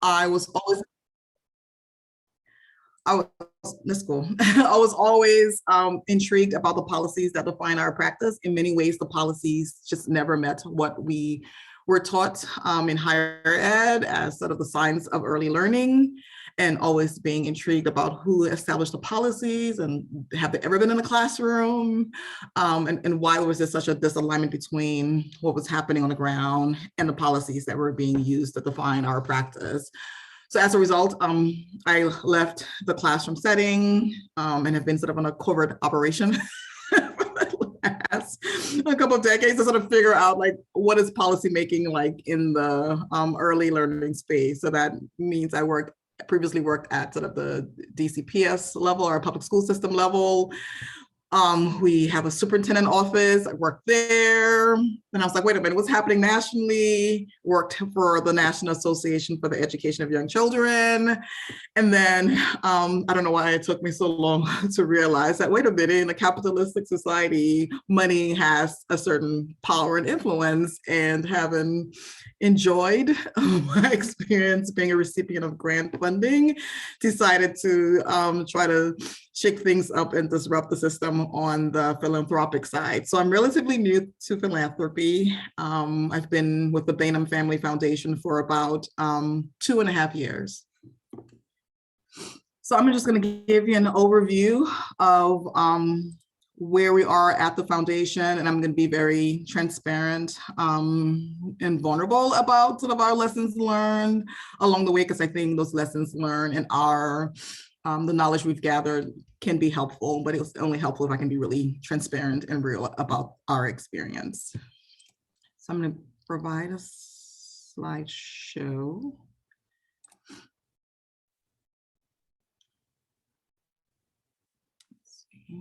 I was always, I was, that's cool. I was always intrigued about the policies that define our practice. In many ways, the policies just never met what we were taught in higher ed as sort of the science of early learning, and always being intrigued about who established the policies and have they ever been in the classroom, and why was there such a disalignment between what was happening on the ground and the policies that were being used to define our practice. So as a result, I left the classroom setting and have been sort of on a covert operation for the last a couple of decades to sort of figure out like what is policy making like in the early learning space. So that means I previously worked at sort of the DCPS level or public school system level. We have a superintendent office. I worked there. And I was like, wait a minute, what's happening nationally? Worked for the National Association for the Education of Young Children. And then I don't know why it took me so long to realize that, wait a minute, in a capitalistic society, money has a certain power and influence. And having enjoyed my experience being a recipient of grant funding, decided to try to shake things up and disrupt the system on the philanthropic side. So I'm relatively new to philanthropy. I've been with the Bainham Family Foundation for about 2.5 years. So I'm just going to give you an overview of where we are at the foundation, and I'm going to be very transparent and vulnerable about sort of our lessons learned along the way, because I think those lessons learned and our the knowledge we've gathered can be helpful, but it's only helpful if I can be really transparent and real about our experience. So I'm going to provide a slideshow. Let's see.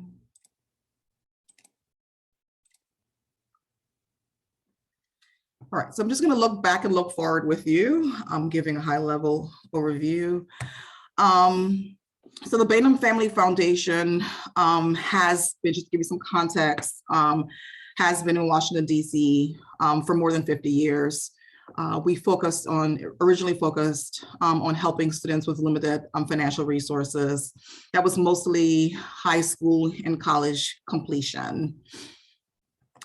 All right, so I'm just going to look back and look forward with you. I'm giving a high-level overview. So the Bainham Family Foundation has been, just to give you some context, has been in Washington, D.C. For more than 50 years. We originally focused on helping students with limited financial resources. That was mostly high school and college completion.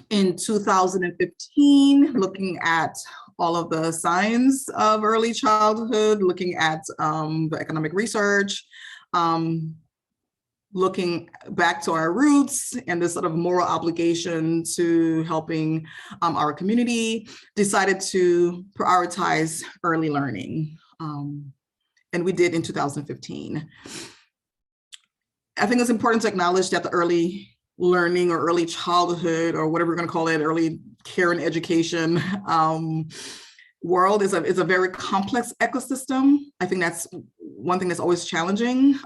In 2015, looking at all of the signs of early childhood, looking at the economic research, looking back to our roots and this sort of moral obligation to helping our community, decided to prioritize early learning. And we did in 2015. I think it's important to acknowledge that the early learning or early childhood, or whatever we're going to call it, early care and education world is a very complex ecosystem. I think that's one thing that's always challenging.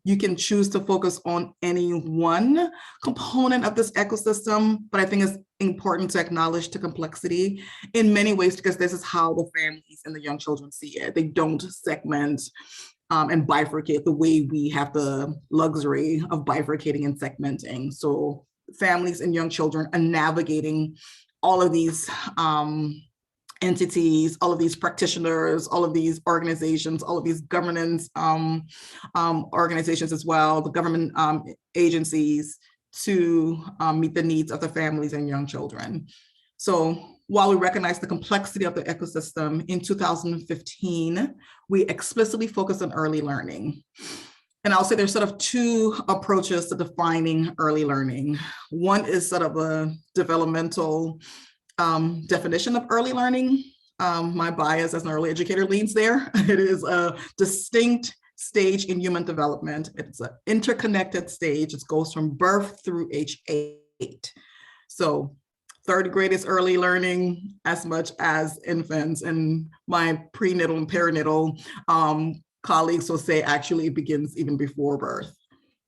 You can choose to focus on any one component of this ecosystem, but I think it's important to acknowledge the complexity in many ways, because this is how the families and the young children see it. They don't segment and bifurcate the way we have the luxury of bifurcating and segmenting. So families and young children are navigating all of these entities, all of these practitioners, all of these organizations, all of these governance organizations as well, the government agencies, to meet the needs of the families and young children. So while we recognize the complexity of the ecosystem, in 2015, we explicitly focused on early learning. And I'll say there's sort of two approaches to defining early learning. One is sort of a developmental definition of early learning. My bias as an early educator leans there. It is a distinct stage in human development. It's an interconnected stage. It goes from birth through age 8. So third grade is early learning as much as infants, and my prenatal and perinatal colleagues will say actually it begins even before birth.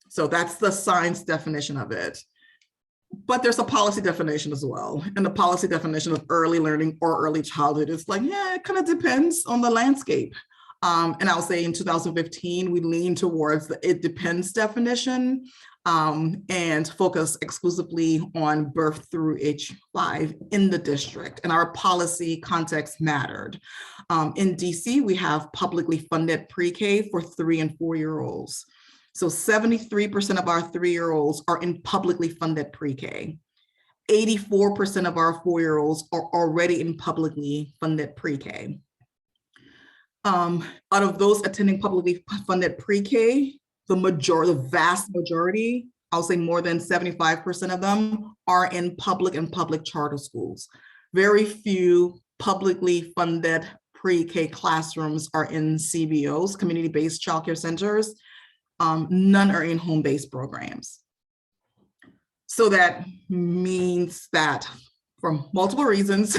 So that's the science definition of it. But there's a policy definition as well. And the policy definition of early learning or early childhood is like, yeah, it kind of depends on the landscape. And I'll say in 2015, we leaned towards the it depends definition. and focus exclusively on birth through age 5 in the district. And our policy context mattered. In DC, we have publicly funded pre-K for 3 and 4-year-olds. So 73% of our 3-year-olds are in publicly funded pre-K. 84% of our 4-year-olds are already in publicly funded pre-K. Out of those attending publicly funded pre-K, the vast majority, I'll say more than 75% of them, are in public and public charter schools. Very few publicly funded pre-K classrooms are in CBOs, community-based childcare centers. None are in home-based programs. So that means that for multiple reasons,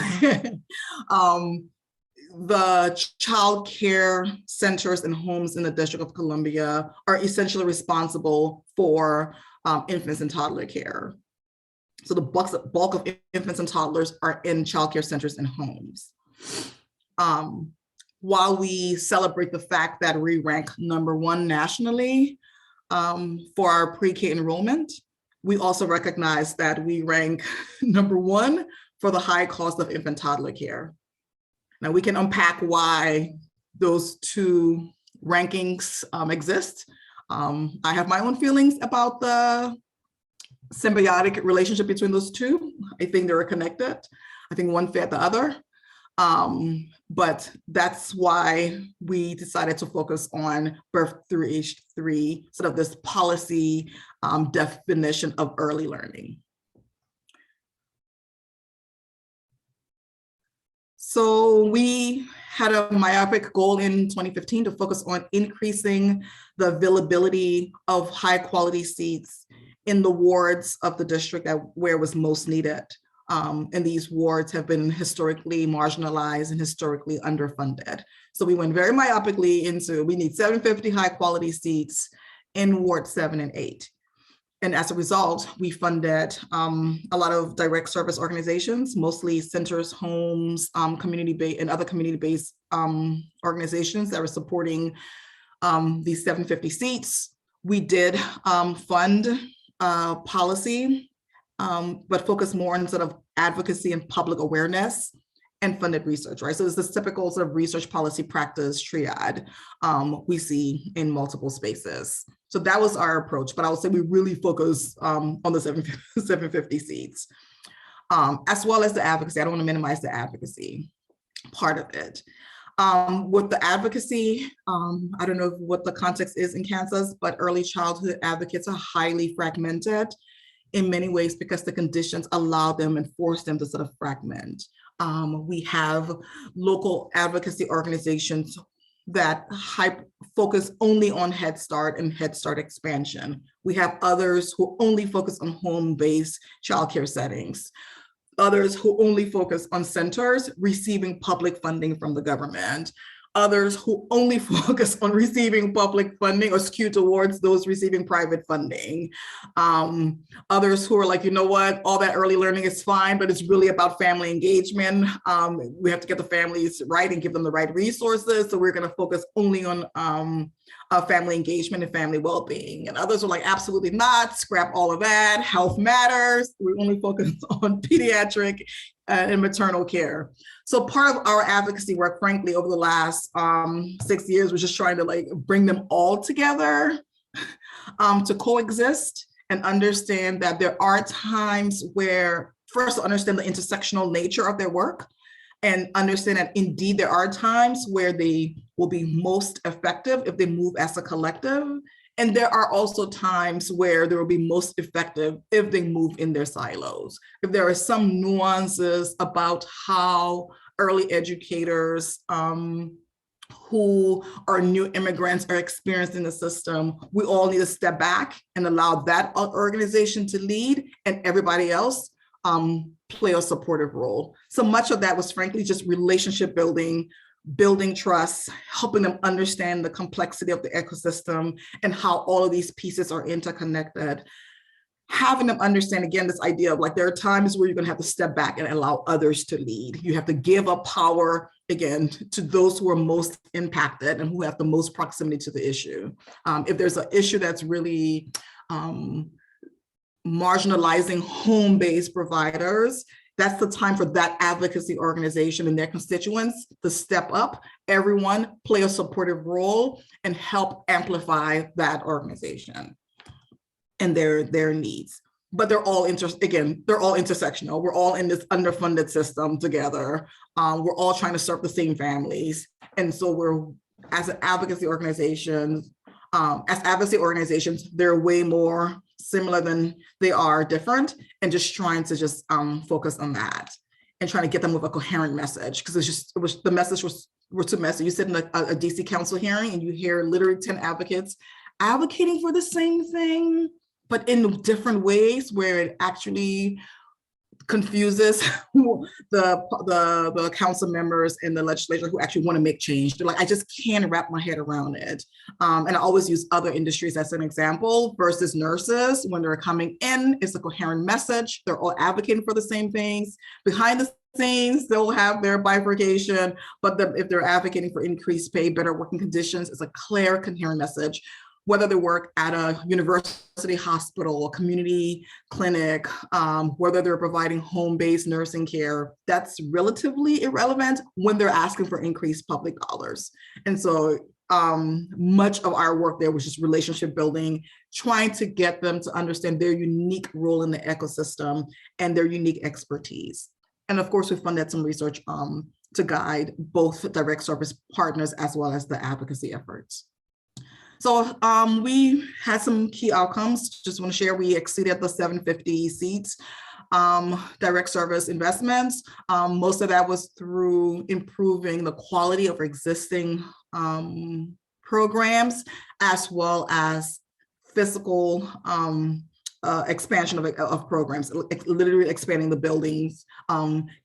the child care centers and homes in the District of Columbia are essentially responsible for infants and toddler care. So the bulk of infants and toddlers are in child care centers and homes. While we celebrate the fact that we rank #1 nationally for our pre-K enrollment, we also recognize that we rank #1 for the high cost of infant toddler care. Now we can unpack why those two rankings exist. I have my own feelings about the symbiotic relationship between those two. I think they're connected. I think one fed the other. But that's why we decided to focus on birth through age 3, sort of this policy definition of early learning. So we had a myopic goal in 2015 to focus on increasing the availability of high quality seats in the wards of the district where it was most needed. And these wards have been historically marginalized and historically underfunded. So we went very myopically into, we need 750 high quality seats in Ward 7 and 8. And as a result, we funded a lot of direct service organizations, mostly centers, homes, community-based and other community-based organizations that were supporting these 750 seats. We did fund policy, but focus more on sort of advocacy and public awareness and funded research, right? So it's this typical sort of research policy practice triad we see in multiple spaces. So that was our approach, but I would say we really focus on the 750 seats, as well as the advocacy. I don't want to minimize the advocacy part of it. With the advocacy, I don't know what the context is in Kansas, but early childhood advocates are highly fragmented in many ways because the conditions allow them and force them to sort of fragment. We have local advocacy organizations that focus only on Head Start and Head Start expansion. We have others who only focus on home-based childcare settings. Others who only focus on centers receiving public funding from the government. Others who only focus on receiving public funding or skew towards those receiving private funding. Others who are like, you know what, all that early learning is fine, but it's really about family engagement. We have to get the families right and give them the right resources. So we're gonna focus only on family engagement and family well-being. And others are like, absolutely not, scrap all of that, health matters. We only focus on pediatric and maternal care. So part of our advocacy work, frankly, over the last 6 years was just trying to like bring them all together to coexist and understand that there are times where, first, to understand the intersectional nature of their work and understand that indeed there are times where they will be most effective if they move as a collective. And there are also times where they will be most effective if they move in their silos. If there are some nuances about how early educators who are new immigrants are experiencing the system, we all need to step back and allow that organization to lead and everybody else play a supportive role. So much of that was frankly just relationship building, building trust, helping them understand the complexity of the ecosystem and how all of these pieces are interconnected. Having them understand, again, this idea of like, there are times where you're gonna have to step back and allow others to lead. You have to give up power, again, to those who are most impacted and who have the most proximity to the issue. If there's an issue that's really marginalizing home-based providers, that's the time for that advocacy organization and their constituents to step up, everyone play a supportive role and help amplify that organization and their needs. But they're all they're all intersectional. We're all in this underfunded system together. We're all trying to serve the same families. And so we're, as an advocacy organization, they're way more similar than they are different, and just trying to focus on that and trying to get them with a coherent message, because the message was too messy. You sit in a DC council hearing and you hear literally 10 advocates advocating for the same thing, but in different ways, where it actually confuses the council members in the legislature who actually want to make change. They're like, I just can't wrap my head around it. And I always use other industries as an example versus nurses. When they're coming in, it's a coherent message. They're all advocating for the same things. Behind the scenes, they'll have their bifurcation, but if they're advocating for increased pay, better working conditions, it's a clear, coherent message. Whether they work at a university hospital, a community clinic, whether they're providing home-based nursing care, that's relatively irrelevant when they're asking for increased public dollars. And so much of our work there was just relationship building, trying to get them to understand their unique role in the ecosystem and their unique expertise. And of course, we funded some research to guide both direct service partners as well as the advocacy efforts. So we had some key outcomes. Just want to share, we exceeded the 750 seats, direct service investments. Most of that was through improving the quality of existing programs, as well as physical expansion of programs, literally expanding the buildings,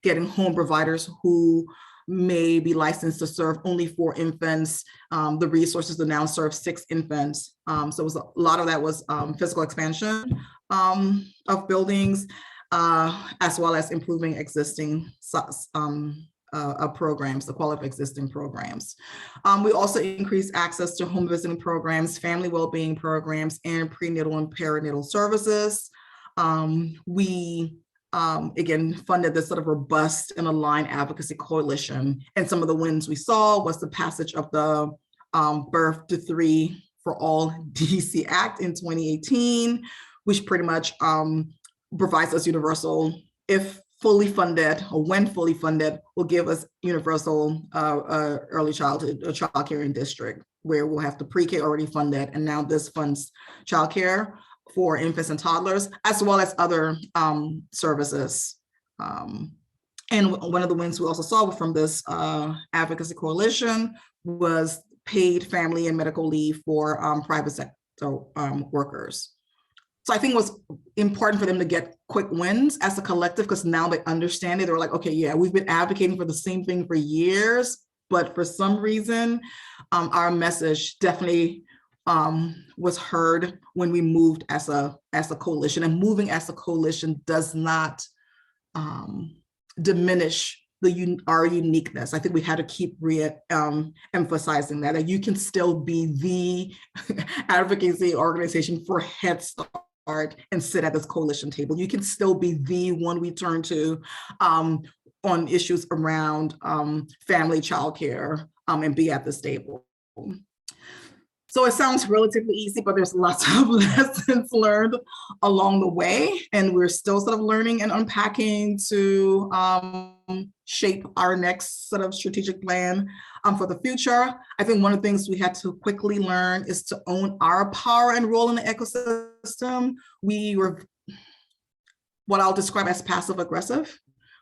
getting home providers who may be licensed to serve only 4 infants, the resources to now serve 6 infants. So it was a lot of that was physical expansion of buildings, as well as improving existing programs, the quality of existing programs. We also increased access to home visiting programs, family well-being programs, and prenatal and perinatal services. We again, funded this sort of robust and aligned advocacy coalition. And some of the wins we saw was the passage of the Birth to 3 for All DC Act in 2018, which pretty much provides us universal, if fully funded or when fully funded, will give us universal early childhood or child care in district, where we'll have the pre-K already funded. And now this funds childcare for infants and toddlers, as well as other services. And one of the wins we also saw from this advocacy coalition was paid family and medical leave for private sector workers. So I think it was important for them to get quick wins as a collective, because now they understand it. They're like, okay, yeah, we've been advocating for the same thing for years, but for some reason, our message definitely was heard when we moved as a coalition. And moving as a coalition does not diminish our uniqueness. I think we had to keep emphasizing that you can still be the advocacy organization for Head Start and sit at this coalition table. You can still be the one we turn to on issues around family childcare and be at this table. So it sounds relatively easy, but there's lots of lessons learned along the way, and we're still sort of learning and unpacking to shape our next sort of strategic plan for the future. I think one of the things we had to quickly learn is to own our power and role in the ecosystem. We were what I'll describe as passive aggressive.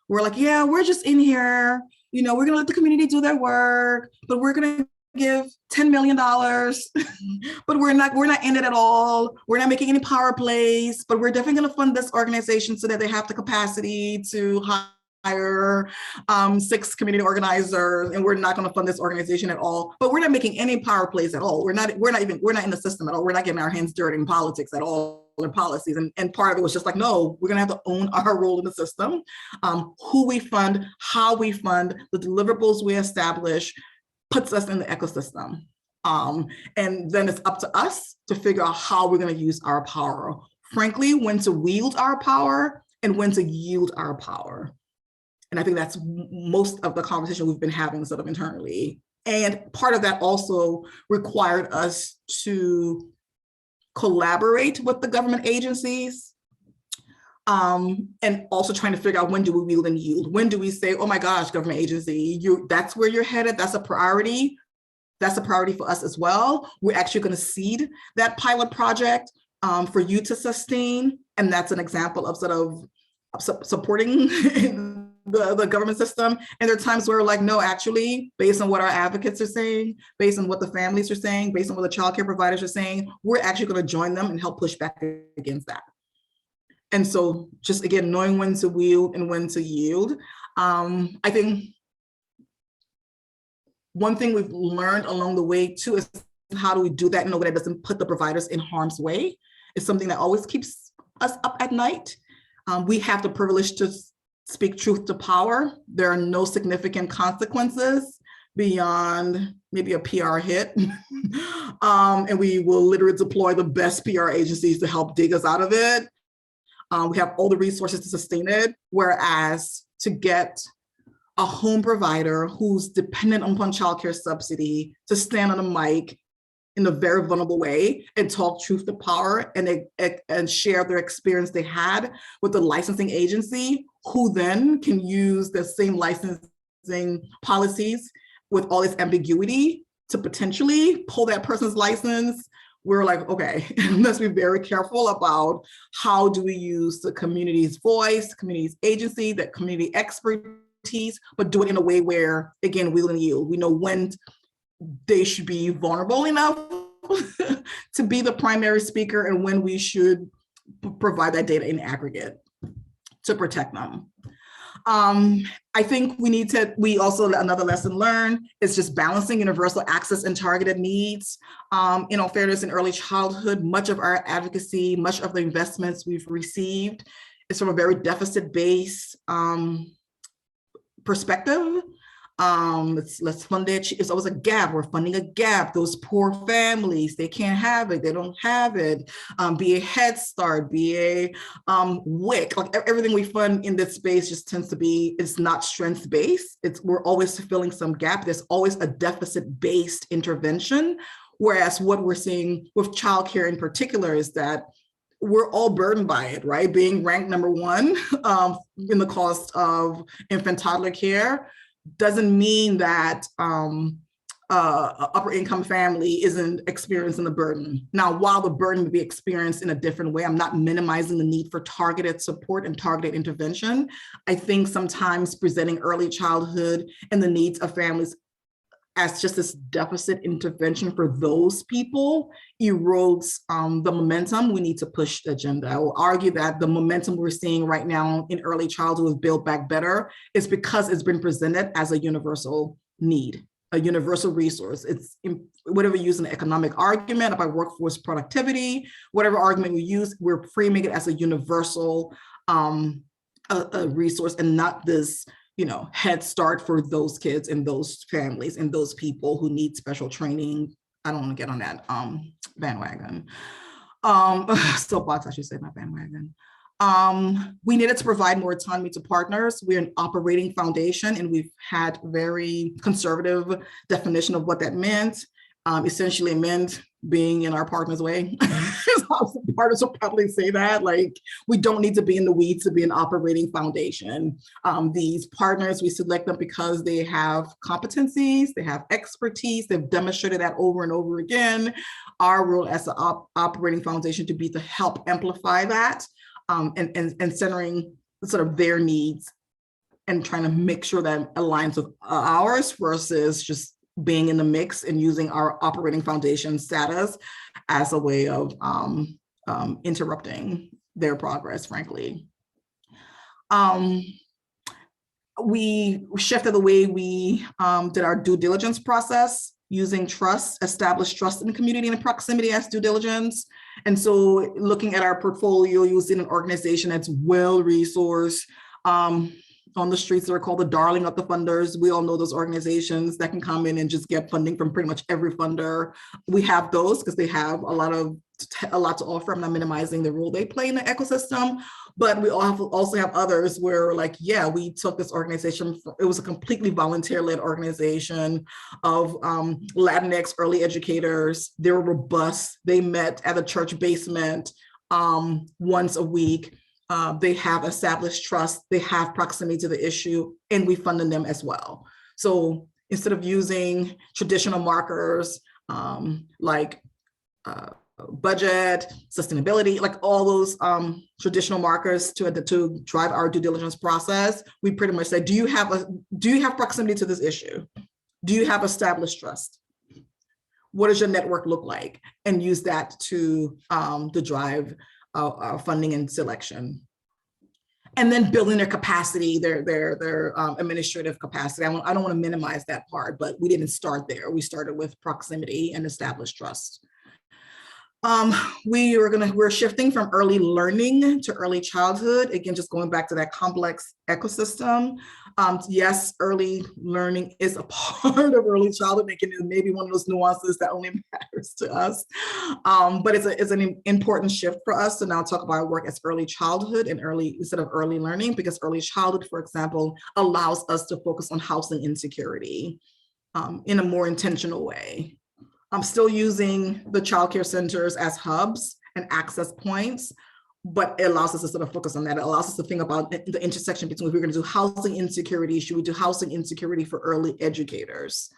We're like, yeah, we're just in here, we're gonna let the community do their work, but we're gonna give $10 million, but we're not in it at all. We're not making any power plays, but we're definitely going to fund this organization so that they have the capacity to hire 6 community organizers, and we're not going to fund this organization at all. But we're not making any power plays at all. We're not in the system at all. We're not getting our hands dirty in politics at all, or policies. And part of it was just like, no, we're going to have to own our role in the system, who we fund, how we fund, the deliverables we establish, puts us in the ecosystem. And then it's up to us to figure out how we're going to use our power, frankly, when to wield our power and when to yield our power. And I think that's most of the conversation we've been having sort of internally. And part of that also required us to collaborate with the government agencies, and also trying to figure out, when do we wield and yield? When do we say, oh my gosh, government agency, that's where you're headed, that's a priority. That's a priority for us as well. We're actually going to seed that pilot project for you to sustain. And that's an example of sort of supporting the government system. And there are times where we're like, no, actually, based on what our advocates are saying, based on what the families are saying, based on what the childcare providers are saying, we're actually going to join them and help push back against that. And so just, again, knowing when to wield and when to yield. I think one thing we've learned along the way too is, how do we do that in a way that doesn't put the providers in harm's way? It's something that always keeps us up at night. We have the privilege to speak truth to power. There are no significant consequences beyond maybe a PR hit. And we will literally deploy the best PR agencies to help dig us out of it. We have all the resources to sustain it. Whereas to get a home provider who's dependent upon childcare subsidy to stand on a mic in a very vulnerable way and talk truth to power and share their experience they had with the licensing agency, who then can use the same licensing policies with all this ambiguity to potentially pull that person's license. We're like, okay, let's be very careful about how do we use the community's voice, community's agency, that community expertise, but do it in a way where, again, wield and yield. We know when they should be vulnerable enough to be the primary speaker and when we should provide that data in aggregate to protect them. I think we also, another lesson learned is just balancing universal access and targeted needs. In all fairness, in early childhood, much of our advocacy, much of the investments we've received is from a very deficit-based perspective. Let's fund it. It's always a gap. We're funding a gap. Those poor families, they can't have it. They don't have it. Be a Head Start, be a WIC. Like everything we fund in this space just tends to be, it's not strength-based. We're always filling some gap. There's always a deficit-based intervention. Whereas what we're seeing with childcare in particular is that we're all burdened by it, right? Being ranked number one in the cost of infant toddler care doesn't mean that upper income family isn't experiencing the burden. Now, while the burden may be experienced in a different way, I'm not minimizing the need for targeted support and targeted intervention. I think sometimes presenting early childhood and the needs of families as just this deficit intervention for those people erodes the momentum we need to push the agenda. I will argue that the momentum we're seeing right now in early childhood with Build Back Better is because it's been presented as a universal need, a universal resource. It's whatever you use an economic argument about workforce productivity, whatever argument we use, we're framing it as a universal a resource and not this Head Start for those kids and those families and those people who need special training. I don't want to get on that bandwagon. Soapbox, I should say, not bandwagon. We needed to provide more autonomy to partners. We're an operating foundation, and we've had very conservative definition of what that meant. Essentially, it meant being in our partner's way. Partners will probably say that, like, we don't need to be in the weeds to be an operating foundation. These partners, we select them because they have competencies, they have expertise, they've demonstrated that over and over again. Our role as an operating foundation to be to help amplify that and centering sort of their needs and trying to make sure that aligns with ours versus just being in the mix and using our operating foundation status as a way of interrupting their progress, frankly. We shifted the way we did our due diligence process, using trust, established trust in the community and proximity as due diligence. And so looking at our portfolio, using an organization that's well-resourced, on the streets that are called the darling of the funders. We all know those organizations that can come in and just get funding from pretty much every funder. We have those because they have a lot to offer. I'm not minimizing the role they play in the ecosystem, but we also have others where, like, yeah, we took this organization. It was a completely volunteer-led organization of Latinx early educators. They were robust. They met at a church basement once a week. They have established trust, they have proximity to the issue, and we funded them as well. So instead of using traditional markers like budget, sustainability, like all those traditional markers to drive our due diligence process, we pretty much say, do you have proximity to this issue? Do you have established trust? What does your network look like? And use that to drive funding and selection. And then building their capacity, their administrative capacity. I don't want to minimize that part, but we didn't start there. We started with proximity and established trust. We're shifting from early learning to early childhood. Again, just going back to that complex ecosystem. Yes, early learning is a part of early childhood, making it maybe one of those nuances that only matters to us. But it's an important shift for us to now talk about our work as early childhood and instead of early learning, because early childhood, for example, allows us to focus on housing insecurity in a more intentional way. I'm still using the childcare centers as hubs and access points, but it allows us to sort of focus on that. It allows us to think about the intersection between, if we're going to do housing insecurity, should we do housing insecurity for early educators?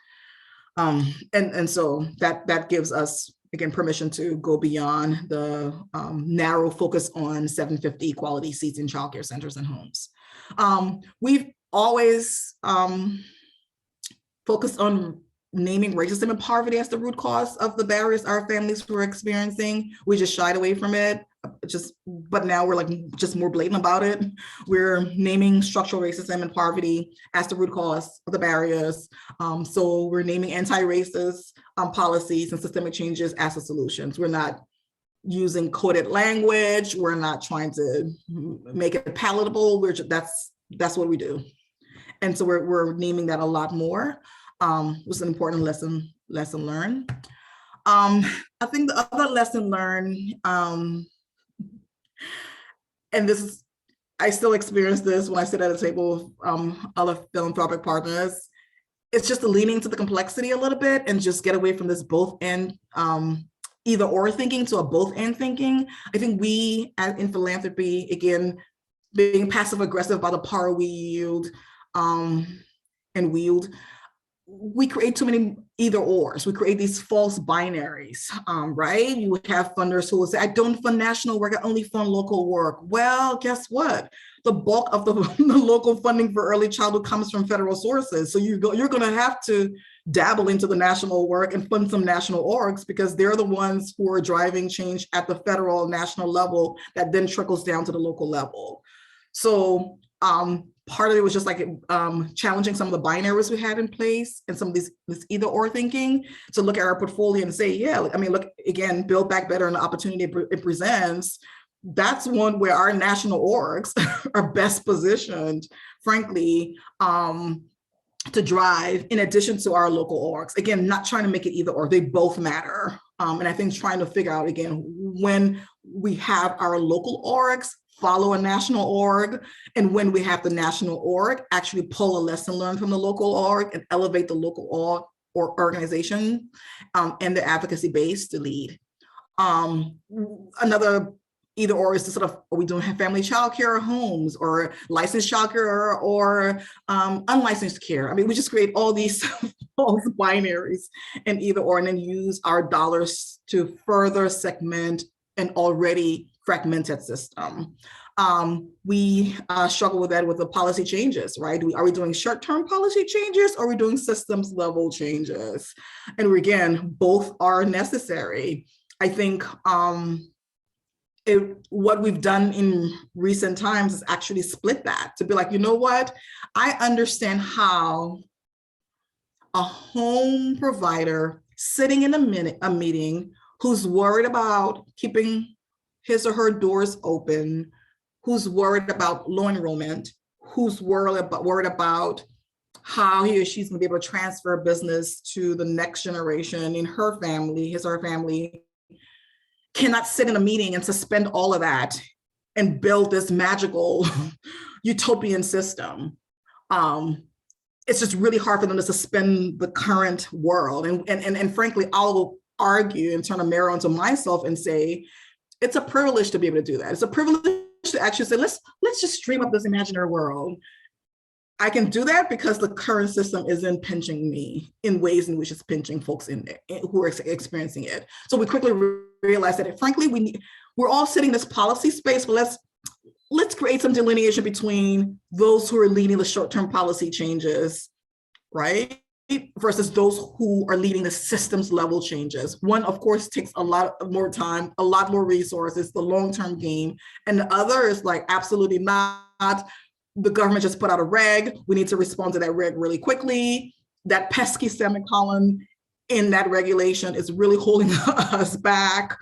And so that gives us, again, permission to go beyond the narrow focus on 750 quality seats in childcare centers and homes. We've always focused on naming racism and poverty as the root cause of the barriers our families were experiencing. We just shied away from it, but now we're just more blatant about it. We're naming structural racism and poverty as the root cause of the barriers. So we're naming anti-racist policies and systemic changes as the solutions. We're not using coded language. We're not trying to make it palatable. That's what we do. And so we're naming that a lot more. Was an important lesson learned. I think the other lesson learned, and I still experience this when I sit at a table with other philanthropic partners, it's just leaning to the complexity a little bit and just get away from this both and either or thinking to a both and thinking. I think we in philanthropy, again, being passive aggressive about the power we yield and wield, we create too many either ors. We create these false binaries, right? You would have funders who will say, I don't fund national work, I only fund local work. Well, guess what? The bulk of the local funding for early childhood comes from federal sources. So you're going to have to dabble into the national work and fund some national orgs, because they're the ones who are driving change at the federal national level that then trickles down to the local level. So part of it was just like challenging some of the binaries we had in place and some of this either or thinking, to look at our portfolio and say, yeah, I mean, look, again, Build Back Better and the opportunity it presents. That's one where our national orgs are best positioned, frankly, to drive in addition to our local orgs. Again, not trying to make it either or, they both matter. And I think trying to figure out, again, when we have our local orgs follow a national org, and when we have the national org actually pull a lesson learned from the local org and elevate the local org or organization and the advocacy base to lead. Another either or is to sort of, are we doing family childcare or homes, or licensed childcare or unlicensed care? I mean, we just create all these false binaries and either or, and then use our dollars to further segment an already fragmented system. We struggle with that with the policy changes, right? Are we doing short-term policy changes, or are we doing systems level changes? And again, both are necessary. I think what we've done in recent times is actually split that, to be like, you know what? I understand how a home provider sitting in a meeting who's worried about keeping his or her doors open, who's worried about low enrollment, who's worried about how he or she's going to be able to transfer business to the next generation in her family, his or her family, cannot sit in a meeting and suspend all of that and build this magical utopian system. It's just really hard for them to suspend the current world. And frankly, I'll argue and turn a mirror onto myself and say, it's a privilege to be able to do that. It's a privilege to actually say, let's just dream up this imaginary world. I can do that because the current system isn't pinching me in ways in which it's pinching folks in there who are experiencing it. So we quickly realized that, frankly, we're all sitting in this policy space, but let's create some delineation between those who are leading the short-term policy changes, right, versus those who are leading the systems level changes. One, of course, takes a lot more time, a lot more resources, the long-term game, and the other is like, absolutely not. The government just put out a reg. We need to respond to that reg really quickly. That pesky semicolon in that regulation is really holding us back.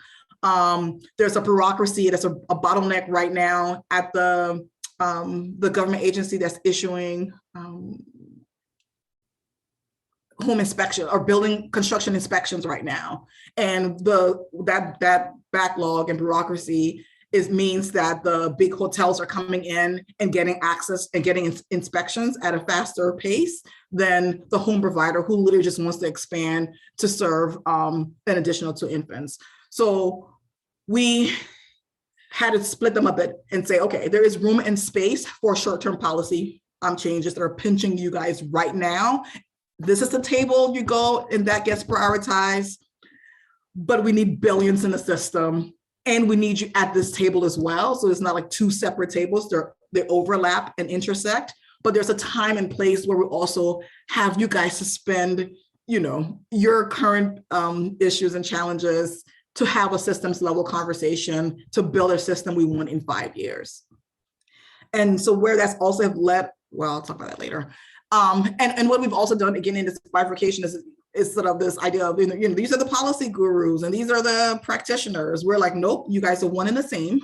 There's a bureaucracy that's a bottleneck right now at the government agency that's issuing home inspection or building construction inspections right now. And that backlog and bureaucracy means that the big hotels are coming in and getting access and getting inspections at a faster pace than the home provider who literally just wants to expand to serve an additional 2 infants. So we had to split them a bit and say, okay, there is room and space for short-term policy changes that are pinching you guys right now. This is the table you go and that gets prioritized, but we need billions in the system. And we need you at this table as well. So it's not like 2 separate tables, they overlap and intersect, but there's a time and place where we also have you guys suspend, your current issues and challenges to have a systems level conversation to build a system we want in 5 years. And so where that's also led, well, I'll talk about that later. And what we've also done, again, in this bifurcation is sort of this idea of, these are the policy gurus and these are the practitioners. We're like, nope, you guys are one and the same.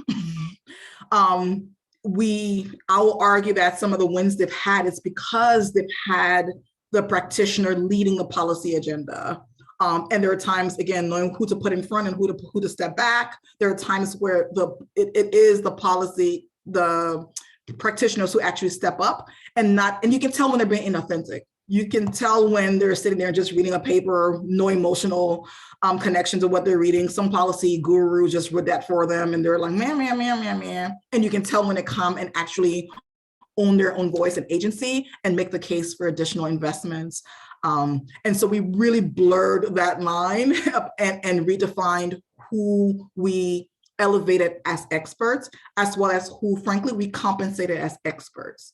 I will argue that some of the wins they've had is because they've had the practitioner leading the policy agenda. And there are times, again, knowing who to put in front and who to step back. There are times where it is the practitioners who actually step up and you can tell when they're being inauthentic. You can tell when they're sitting there just reading a paper, no emotional connection to what they're reading. Some policy guru just read that for them and they're like, man. And you can tell when they come and actually own their own voice and agency and make the case for additional investments. And so we really blurred that line and redefined who we elevated as experts, as well as who, frankly, we compensated as experts.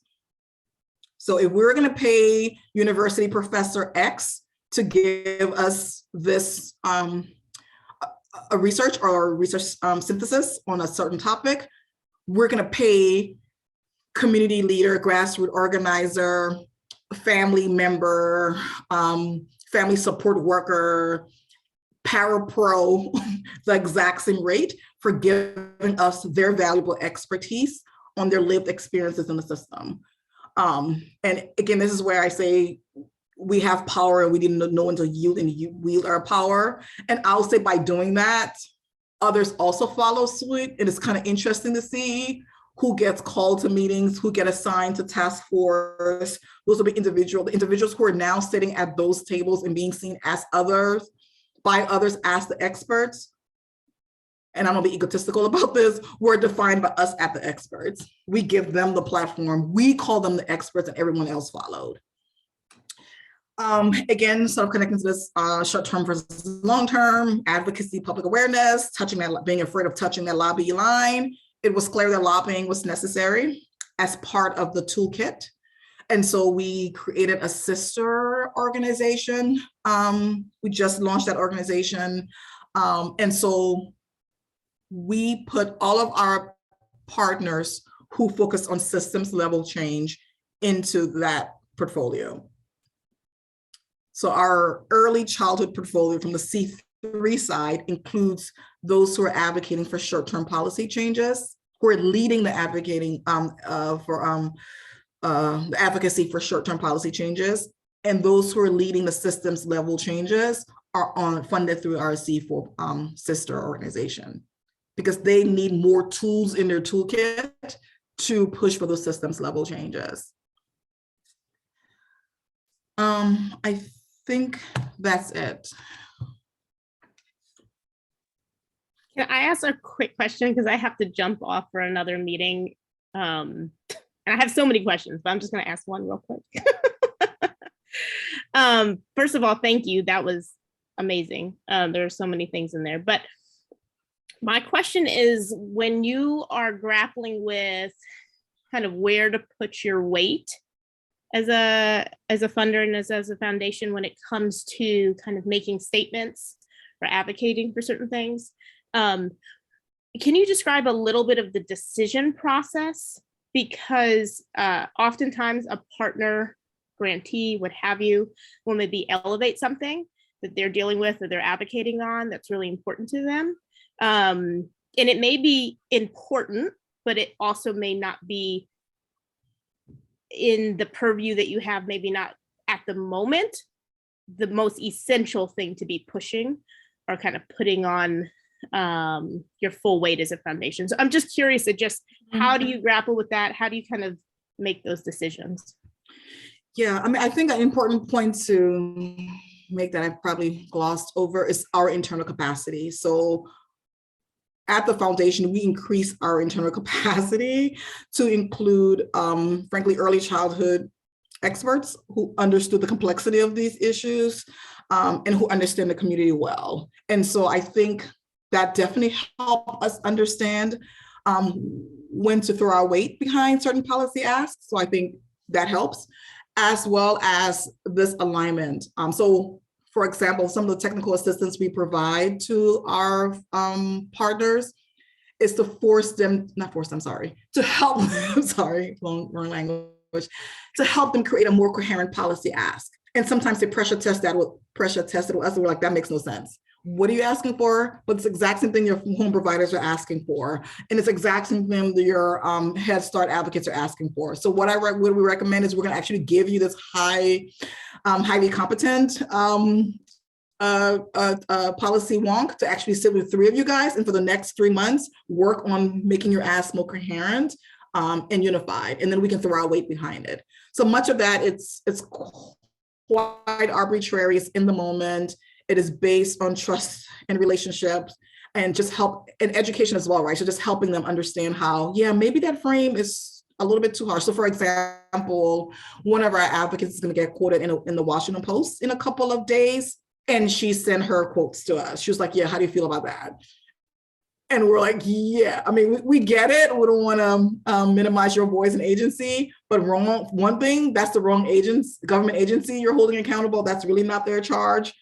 So if we're going to pay university professor X to give us this a research or research synthesis on a certain topic, we're going to pay community leader, grassroots organizer, family member, family support worker, parapro, the exact same rate for giving us their valuable expertise on their lived experiences in the system. And again, this is where I say we have power and we need to know when to yield and wield our power. And I'll say by doing that, others also follow suit. And it's kind of interesting to see who gets called to meetings, who get assigned to task force. Those will be individuals who are now sitting at those tables and being seen as others, by others as the experts. And I'm gonna be egotistical about this, we're defined by us as the experts. We give them the platform, we call them the experts and everyone else followed. Again, sort of connecting to this short-term versus long-term, advocacy, public awareness, being afraid of touching that lobby line. It was clear that lobbying was necessary as part of the toolkit. And so we created a sister organization. We just launched that organization. And so we put all of our partners who focus on systems level change into that portfolio. So our early childhood portfolio from the C3 side includes those who are advocating for short-term policy changes, who are leading the advocating for the advocacy for short-term policy changes. And those who are leading the systems level changes are funded through our C4 sister organization, because they need more tools in their toolkit to push for those systems level changes. I think that's it. Can I ask a quick question? Because I have to jump off for another meeting. And I have so many questions, but I'm just going to ask one real quick. First of all, thank you. That was amazing. There are so many things in there. But my question is, when you are grappling with kind of where to put your weight as a funder and as a foundation when it comes to kind of making statements or advocating for certain things, can you describe a little bit of the decision process? Because oftentimes a partner, grantee, what have you, will maybe elevate something that they're dealing with or they're advocating on that's really important to them. And it may be important, but it also may not be in the purview that you have, maybe not at the moment, the most essential thing to be pushing or kind of putting on your full weight as a foundation. So I'm just curious, how do you grapple with that? How do you kind of make those decisions? Yeah, I mean, I think an important point to make that I've probably glossed over is our internal capacity. So at the foundation, we increase our internal capacity to include, frankly, early childhood experts who understood the complexity of these issues and who understand the community well. And so I think that definitely helped us understand when to throw our weight behind certain policy asks. So I think that helps, as well as this alignment. So for example, some of the technical assistance we provide to our partners is to to help them, sorry, wrong language, to help them create a more coherent policy ask. And sometimes they pressure test it with us, and we're like, that makes no sense. What are you asking for? But it's the exact same thing your home providers are asking for. And it's the exact same thing that your Head Start advocates are asking for. So what we recommend is we're gonna actually give you this highly competent policy wonk to actually sit with 3 of you guys, and for the next 3 months, work on making your ask more coherent and unified. And then we can throw our weight behind it. So much of that, it's quite arbitrary, it's in the moment. It is based on trust and relationships and just help and education as well, right? So just helping them understand how, yeah, maybe that frame is a little bit too harsh. So for example, one of our advocates is going to get quoted in the Washington Post in a couple of days. And she sent her quotes to us. She was like, yeah, how do you feel about that? And we're like, yeah, I mean, we get it. We don't want to minimize your voice and agency, but one thing, that's the wrong government agency you're holding accountable. That's really not their charge.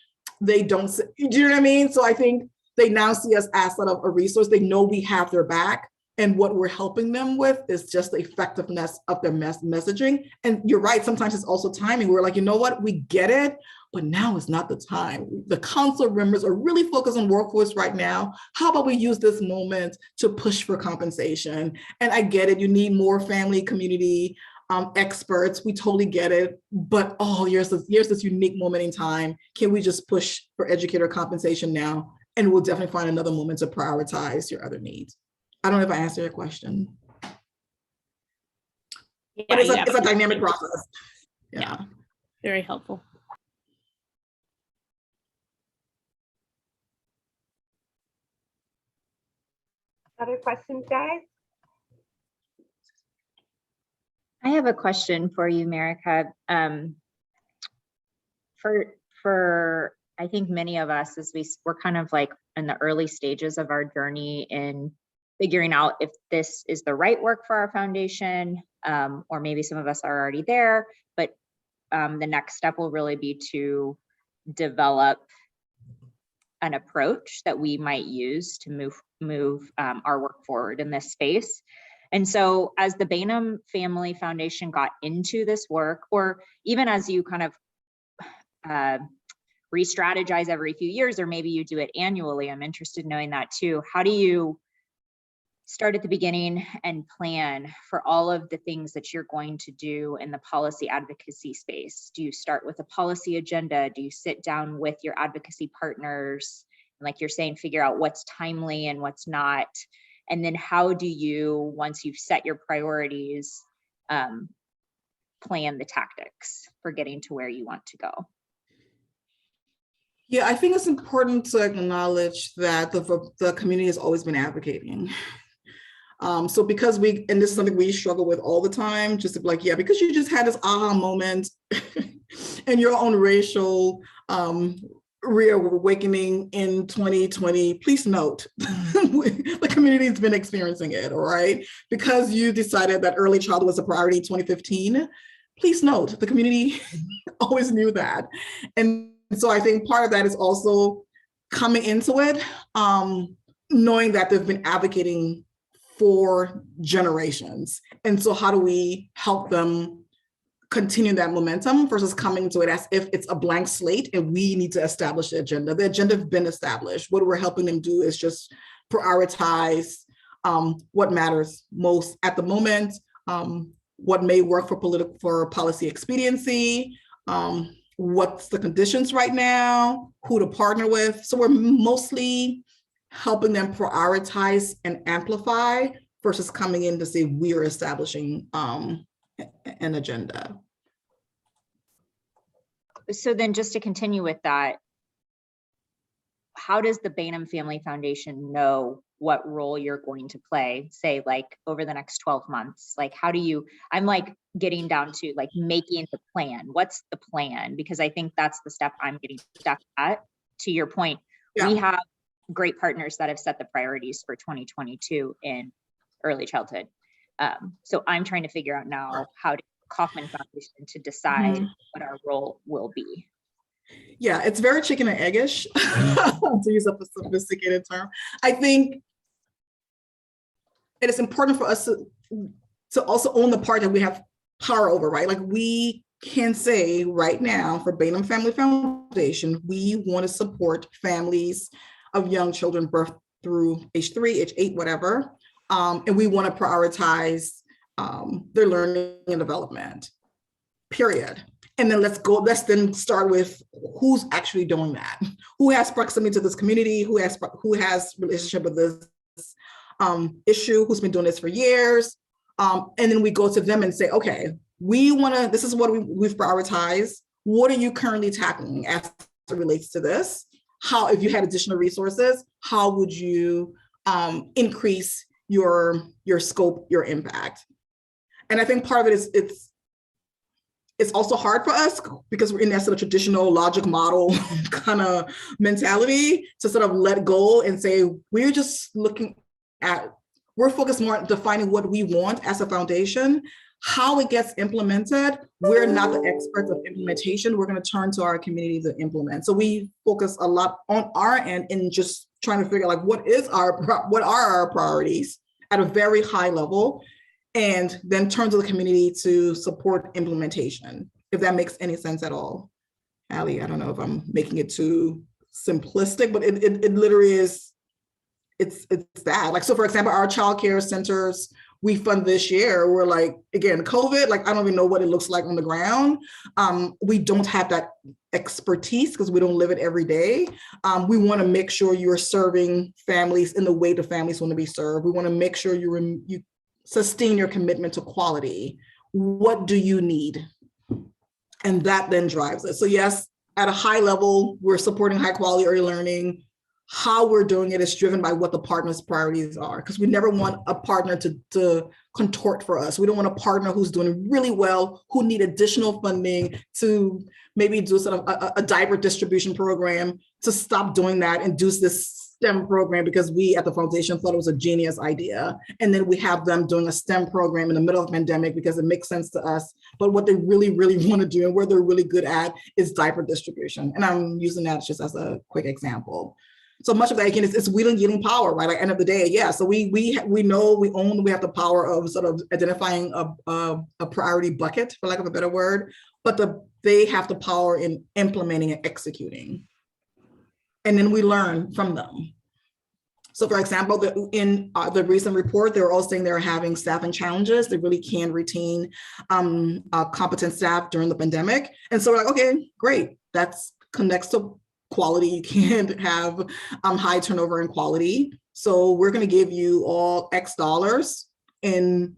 They don't, do you know what I mean? So I think they now see us as sort of a resource. They know we have their back, and what we're helping them with is just the effectiveness of their messaging. And you're right, sometimes it's also timing. We're like, you know what, we get it, but now is not the time. The council members are really focused on workforce right now. How about we use this moment to push for compensation? And I get it, you need more family, community, experts, we totally get it, but here's this unique moment in time. Can we just push for educator compensation now? And we'll definitely find another moment to prioritize your other needs. I don't know if I answered your question. Yeah, but it's a dynamic process. Yeah. Very helpful. Other questions, guys? I have a question for you, Marika. For I think many of us, as we're kind of like in the early stages of our journey in figuring out if this is the right work for our foundation, or maybe some of us are already there, but the next step will really be to develop an approach that we might use to move our work forward in this space. And so as the Bainham Family Foundation got into this work, or even as you kind of re-strategize every few years, or maybe you do it annually, I'm interested in knowing that too. How do you start at the beginning and plan for all of the things that you're going to do in the policy advocacy space? Do you start with a policy agenda? Do you sit down with your advocacy partners? Like you're saying, figure out what's timely and what's not. And then how do you, once you've set your priorities, plan the tactics for getting to where you want to go? Yeah, I think it's important to acknowledge that the community has always been advocating. So because and this is something we struggle with all the time, just to be like, yeah, because you just had this aha moment in your own racial reawakening in 2020, please note, the community has been experiencing it, all right? Because you decided that early childhood was a priority in 2015, please note, the community always knew that. And so I think part of that is also coming into it, knowing that they've been advocating for generations. And so how do we help them continue that momentum versus coming to it as if it's a blank slate and we need to establish the agenda. The agenda has been established. What we're helping them do is just prioritize what matters most at the moment, what may work for policy expediency, what's the conditions right now, who to partner with. So we're mostly helping them prioritize and amplify versus coming in to say we are establishing an agenda. So then just to continue with that, how does the Bainham Family Foundation know what role you're going to play, say like over the next 12 months? Like, how do you, I'm like getting down to like making the plan. What's the plan? Because I think that's the step I'm getting stuck at. To your point, we have great partners that have set the priorities for 2022 in early childhood. So I'm trying to figure out now how to Kauffman Foundation to decide what our role will be. Yeah, it's very chicken and eggish, to use a sophisticated term. I think it is important for us to also own the part that we have power over, right? Like we can say right now for Bainham Family Foundation, we want to support families of young children birth through age 3, age 8, whatever. And we want to prioritize their learning and development, period. And then let's then start with who's actually doing that. Who has proximity to this community? Who has relationship with this issue? Who's been doing this for years? And then we go to them and say, okay, this is what we've prioritized. What are you currently tackling as it relates to this? How, if you had additional resources, how would you increase your scope, your impact? And I think part of it is it's also hard for us because we're in that sort of traditional logic model kind of mentality to sort of let go and say, we're just we're focused more on defining what we want as a foundation. How it gets implemented, we're not the experts of implementation. We're going to turn to our community to implement. So we focus a lot on our end in just trying to figure out like what are our priorities at a very high level, and then turn to the community to support implementation, if that makes any sense at all. Allie, I don't know if I'm making it too simplistic, but it literally is, it's that. Like, so for example, our childcare centers we fund this year, we're like, again, COVID, like, I don't even know what it looks like on the ground. We don't have that expertise because we don't live it every day. We want to make sure you're serving families in the way the families want to be served. We want to make sure you sustain your commitment to quality. What do you need? And that then drives it. So yes, at a high level, we're supporting high quality early learning. How we're doing it is driven by what the partner's priorities are, because we never want a partner to contort for us. We don't want a partner who's doing really well, who need additional funding to maybe do sort of a diaper distribution program, to stop doing that and do this STEM program because we at the foundation thought it was a genius idea. And then we have them doing a STEM program in the middle of the pandemic because it makes sense to us. But what they really, really want to do and where they're really good at is diaper distribution. And I'm using that just as a quick example. So much of that, again, it's wheeling yielding power, right? At the end of the day, yeah. So we know we have the power of sort of identifying a priority bucket, for lack of a better word, but they have the power in implementing and executing. And then we learn from them. So for example, in the recent report, they were all saying they're having staffing challenges. They really can retain competent staff during the pandemic. And so we're like, okay, great. That's connects to quality. You can't have high turnover in quality. So we're going to give you all X dollars and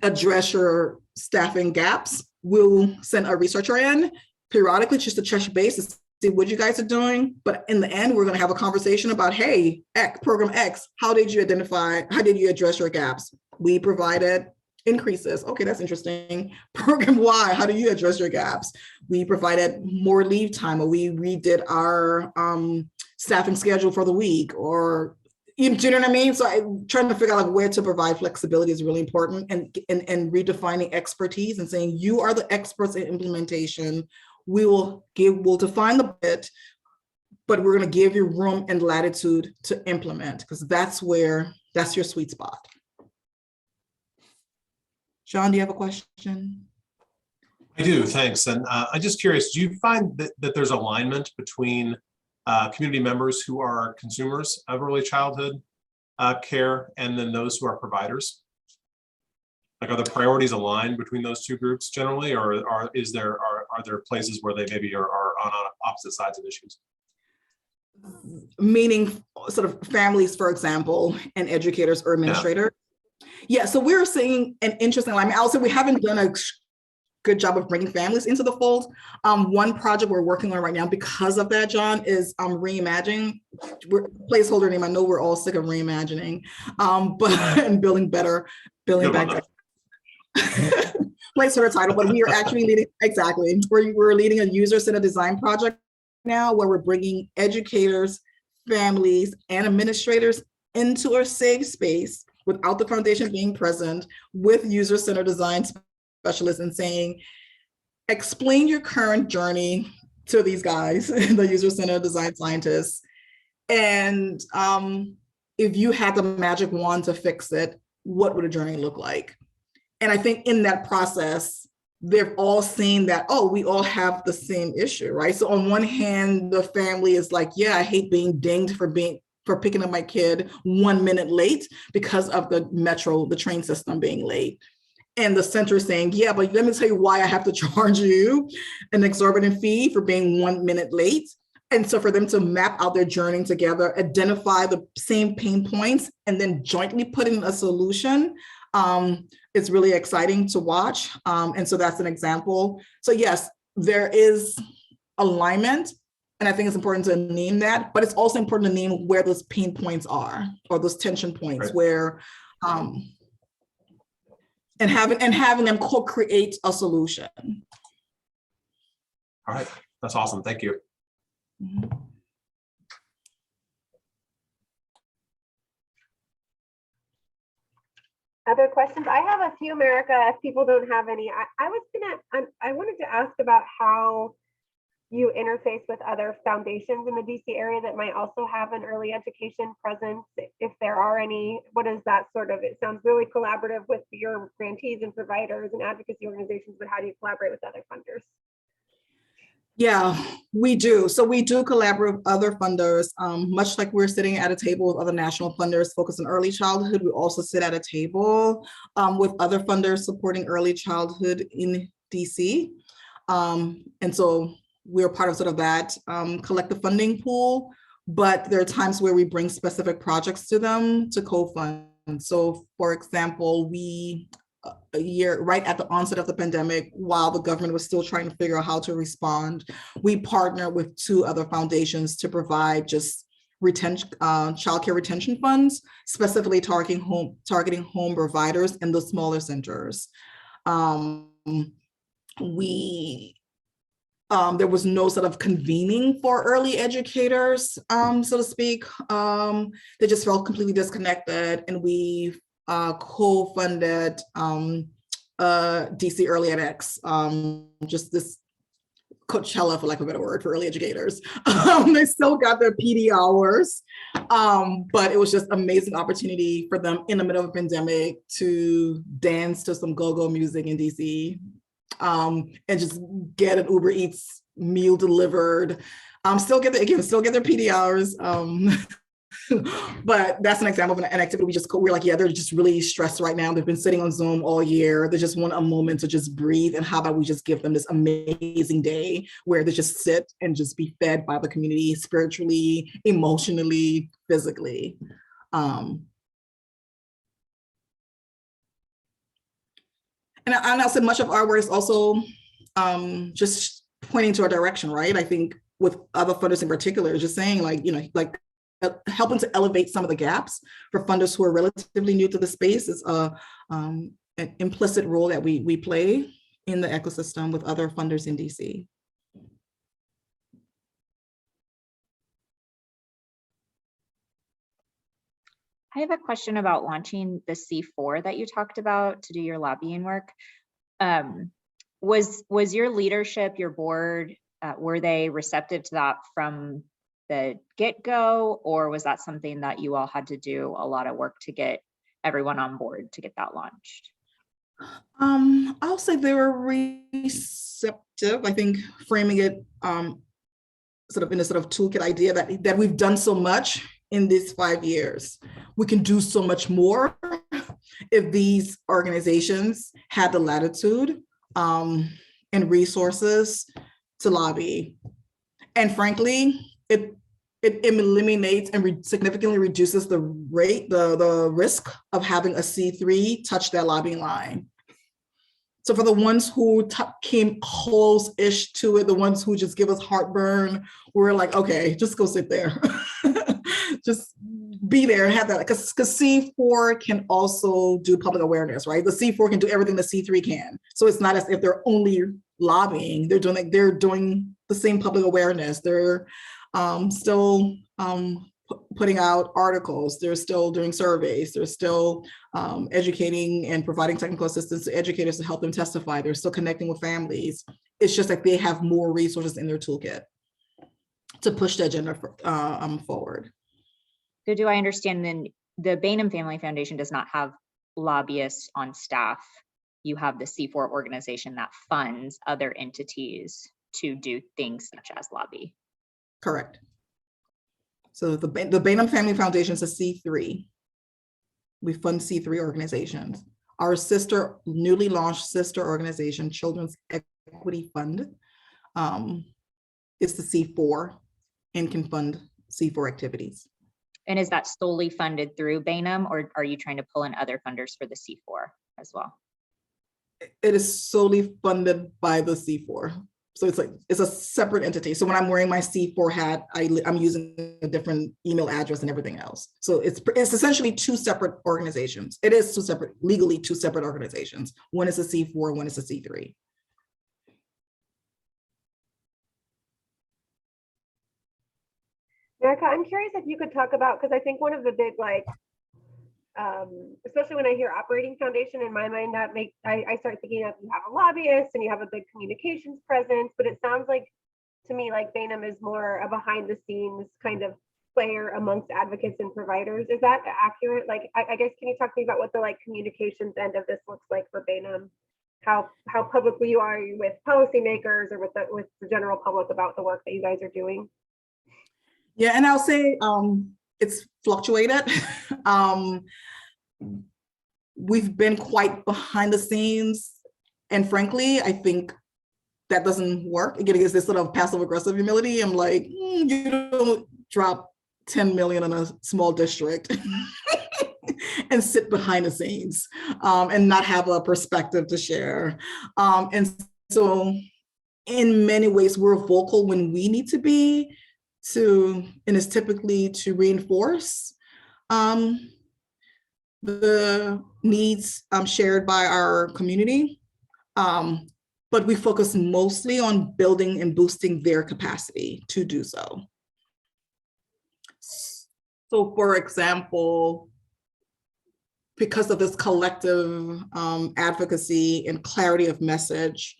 address your staffing gaps. We'll send a researcher in periodically just to touch base to see what you guys are doing. But in the end, we're going to have a conversation about, hey, program X, how did you address your gaps? We provided increases. Okay, that's interesting. Program Y, how do you address your gaps? We provided more leave time, or we redid our staffing schedule for the week, or do you know what I mean? So I'm trying to figure out like where to provide flexibility is really important, and redefining expertise and saying you are the experts in implementation. We'll define the bit, but we're going to give you room and latitude to implement, because that's your sweet spot. Sean, do you have a question? I do, thanks. And I'm just curious, do you find that there's alignment between community members who are consumers of early childhood care and then those who are providers? Like, are the priorities aligned between those two groups generally, or are there places where they maybe are on opposite sides of issues? Meaning sort of families, for example, and educators or administrators? Yeah, so we're seeing an interesting alignment. Also, we haven't done a good job of bringing families into the fold. One project we're working on right now because of that, John, is reimagining. Placeholder name, I know we're all sick of reimagining, but and building back better. Placeholder title, but we are actually leading, exactly. We're leading a user-centered design project now where we're bringing educators, families, and administrators into a safe space without the foundation being present, with user-centered design specialists, and saying, explain your current journey to these guys, the user-centered design scientists. And if you had the magic wand to fix it, what would a journey look like? And I think in that process, they've all seen that, oh, we all have the same issue, right? So on one hand, the family is like, yeah, I hate being dinged for picking up my kid 1 minute late because of the train system being late. And the center is saying, yeah, but let me tell you why I have to charge you an exorbitant fee for being 1 minute late. And so for them to map out their journey together, identify the same pain points, and then jointly put in a solution, it's really exciting to watch. And so that's an example. So yes, there is alignment. And I think it's important to name that, but it's also important to name where those pain points are, or those tension points, right, where, and having them co-create a solution. All right, that's awesome. Thank you. Mm-hmm. Other questions? I have a few, America, if people don't have any. I wanted to ask about how you interface with other foundations in the DC area that might also have an early education presence, if there are any. What is that sort of? It sounds really collaborative with your grantees and providers and advocacy organizations, but how do you collaborate with other funders? Yeah, we do. So we do collaborate with other funders, much like we're sitting at a table with other national funders focused on early childhood. We also sit at a table with other funders supporting early childhood in DC. And so we're part of sort of that collective funding pool, but there are times where we bring specific projects to them to co-fund. So for example, a year right at the onset of the pandemic, while the government was still trying to figure out how to respond, we partnered with 2 other foundations to provide just childcare retention funds, specifically targeting home providers in the smaller centers. There was no sort of convening for early educators, so to speak. They just felt completely disconnected, and we co-funded DC Early edX, just this Coachella, for lack of a better word, for early educators. They still got their PD hours, but it was just amazing opportunity for them in the middle of a pandemic to dance to some go-go music in DC, and just get an Uber Eats meal delivered. Still get their PD hours. But that's an example of an activity we're like, yeah, they're just really stressed right now. They've been sitting on Zoom all year. They just want a moment to just breathe. And how about we just give them this amazing day where they just sit and just be fed by the community spiritually, emotionally, physically. And I'll say much of our work is also just pointing to a direction, right? I think with other funders in particular, just saying like, like helping to elevate some of the gaps for funders who are relatively new to the space is an implicit role that we play in the ecosystem with other funders in DC. I have a question about launching the C4 that you talked about to do your lobbying work. Was your leadership, your board, were they receptive to that from the get-go, or was that something that you all had to do a lot of work to get everyone on board to get that launched? I'll say they were receptive. I think framing it sort of in a sort of toolkit idea that we've done so much in these 5 years. We can do so much more if these organizations had the latitude and resources to lobby. And frankly, it eliminates and significantly reduces the risk of having a C3 touch that lobbying line. So for the ones who came close-ish to it, the ones who just give us heartburn, we're like, okay, just go sit there. Just be there and have that, because C4 can also do public awareness, right? The C4 can do everything the C3 can. So it's not as if they're only lobbying, they're doing the same public awareness. They're still putting out articles, they're still doing surveys, they're still educating and providing technical assistance to educators to help them testify, they're still connecting with families. It's just like they have more resources in their toolkit to push the agenda forward. So do I understand then the Bainham Family Foundation does not have lobbyists on staff? You have the C4 organization that funds other entities to do things such as lobby. Correct. So the Bainham Family Foundation is a C3. We fund C3 organizations. Our newly launched sister organization, Children's Equity Fund, is the C4 and can fund C4 activities. And is that solely funded through Bainham, or are you trying to pull in other funders for the C4 as well? It is solely funded by the C4. So it's a separate entity. So when I'm wearing my C4 hat, I'm using a different email address and everything else. So it's essentially two separate organizations. It is legally two separate organizations. One is a C4, one is a C3. Erica, I'm curious if you could talk about, because I think one of the big, especially when I hear operating foundation, in my mind, I start thinking of, you have a lobbyist and you have a big communications presence, but it sounds like to me like Bainham is more a behind the scenes kind of player amongst advocates and providers. Is that accurate? Like, I guess, can you talk to me about what the communications end of this looks like for Bainham? How publicly you are with policymakers or with the general public about the work that you guys are doing? Yeah, and I'll say it's fluctuated. We've been quite behind the scenes, and frankly, I think that doesn't work. Again, it's this sort of passive aggressive humility. I'm like, you don't drop 10 million in a small district and sit behind the scenes and not have a perspective to share. And so in many ways, we're vocal when we need to be, and it's typically to reinforce the needs shared by our community. But we focus mostly on building and boosting their capacity to do so. So for example, because of this collective advocacy and clarity of message,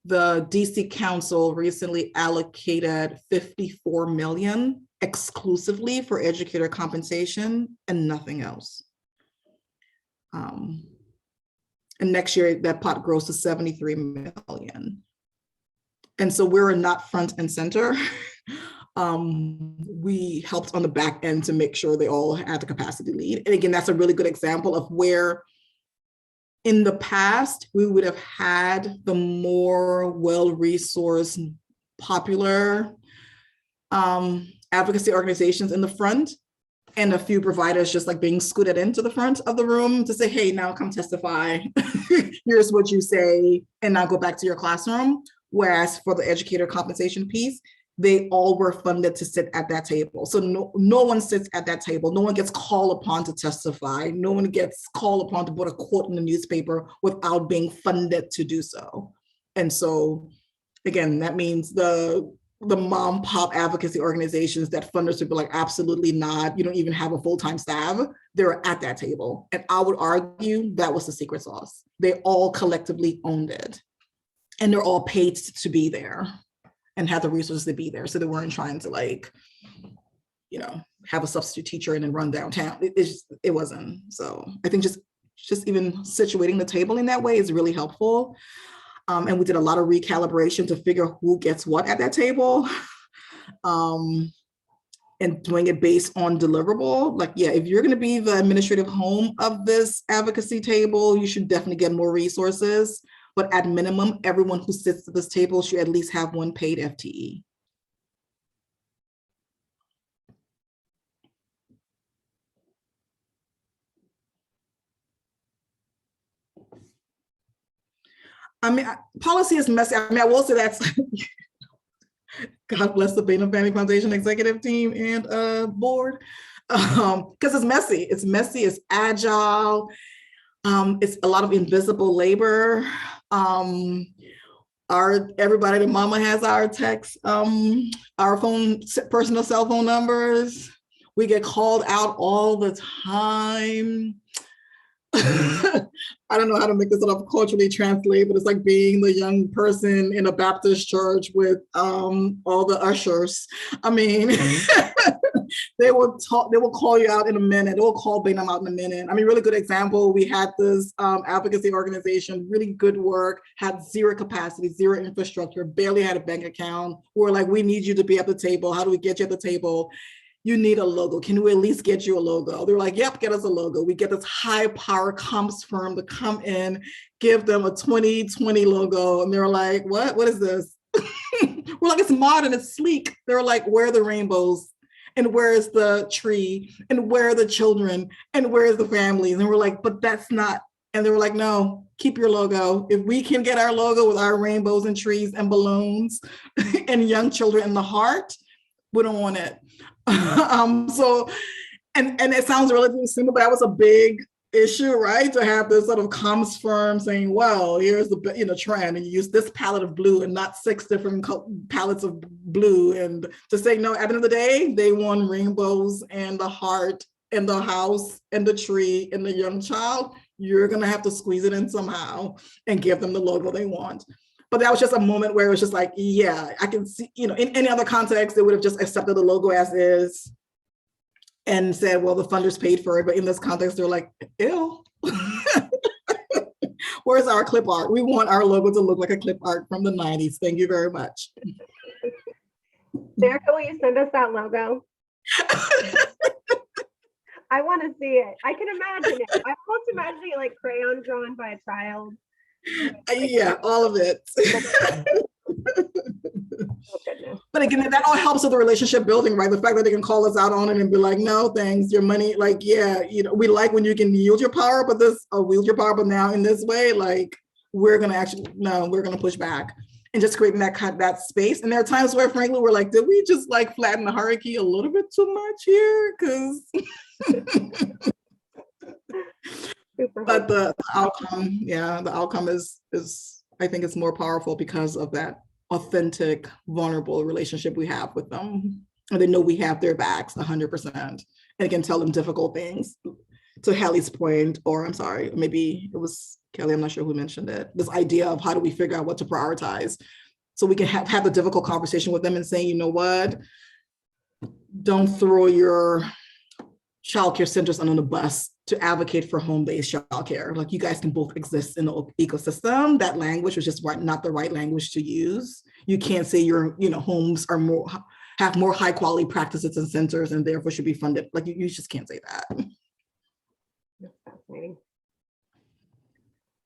the DC Council recently allocated 54 million exclusively for educator compensation and nothing else. And next year, that pot grows to 73 million. And so we're not front and center we helped on the back end to make sure they all had the capacity lead. And again, that's a really good example of where in the past, we would have had the more well-resourced, popular advocacy organizations in the front, and a few providers just like being scooted into the front of the room to say, hey, now come testify. Here's what you say, and now go back to your classroom. Whereas for the educator compensation piece, they all were funded to sit at that table. So no one sits at that table. No one gets called upon to testify. No one gets called upon to put a quote in the newspaper without being funded to do so. And so, again, that means the mom pop advocacy organizations that funders would be like, absolutely not. You don't even have a full-time staff. They're at that table. And I would argue that was the secret sauce. They all collectively owned it. And they're all paid to be there and had the resources to be there. So they weren't trying to like, you know, have a substitute teacher and then run downtown. It wasn't. So I think just even situating the table in that way is really helpful. And we did a lot of recalibration to figure who gets what at that table. And doing it based on deliverable. Like, yeah, if you're gonna be the administrative home of this advocacy table, you should definitely get more resources. But at minimum, everyone who sits at this table should at least have one paid FTE. I mean, policy is messy. I mean, I will say that's, God bless the Bain Family Foundation executive team and board, because it's messy. It's messy, it's agile. It's a lot of invisible labor. Everybody, the mama has our text, our personal cell phone numbers. We get called out all the time. I don't know how to make this sort of culturally translate, but it's like being the young person in a Baptist church with all the ushers. I mean, they will call you out in a minute. They will call Bainham out in a minute. I mean, really good example. We had this advocacy organization, really good work, had zero capacity, zero infrastructure, barely had a bank account. We're like, we need you to be at the table. How do we get you at the table? You need a logo. Can we at least get you a logo? They're like, yep, get us a logo. We get this high power comms firm to come in, give them a 2020 logo. And they're like, what is this? We're like, it's modern, it's sleek. They're like, where are the rainbows? And where's the tree? And where are the children? And where's the families? And we're like, but that's not. And they were like, no, keep your logo. If we can get our logo with our rainbows and trees and balloons and young children in the heart, we don't want it. So, and it sounds relatively simple, but that was a big issue, right? To have this sort of comms firm saying, well, here's the trend, and you use this palette of blue and not 6 different palettes of blue. And to say, no, at the end of the day, they want rainbows and the heart and the house and the tree and the young child. You're gonna have to squeeze it in somehow and give them the logo they want. But that was just a moment where it was just like, yeah, I can see, in any other context, they would have just accepted the logo as is and said, well, the funders paid for it. But in this context, they're like, ew. Where's our clip art? We want our logo to look like a clip art from the 90s. Thank you very much. Erica, will you send us that logo? I want to see it. I can imagine it. I'm almost imagining it like crayon drawn by a child. Yeah, all of it. Oh, but again, that all helps with the relationship building, right? The fact that they can call us out on it and be like, no, thanks, your money, like, yeah, we like when you can wield your power, but wield your power, but now in this way, like, we're gonna push back and just creating that space. And there are times where, frankly, we're like, did we just like flatten the hierarchy a little bit too much here? Because but the outcome is I think it's more powerful because of that authentic, vulnerable relationship we have with them. And they know we have their backs 100% and can tell them difficult things. To Hallie's point, or I'm sorry, maybe it was Kelly, I'm not sure who mentioned it, this idea of how do we figure out what to prioritize so we can have the difficult conversation with them and saying, you know what, don't throw your childcare centers under the bus to advocate for home-based childcare. Like, you guys can both exist in the ecosystem. That language was just not the right language to use. You can't say your homes are more have more high quality practices and centers and therefore should be funded. Like you just can't say that. That's fascinating.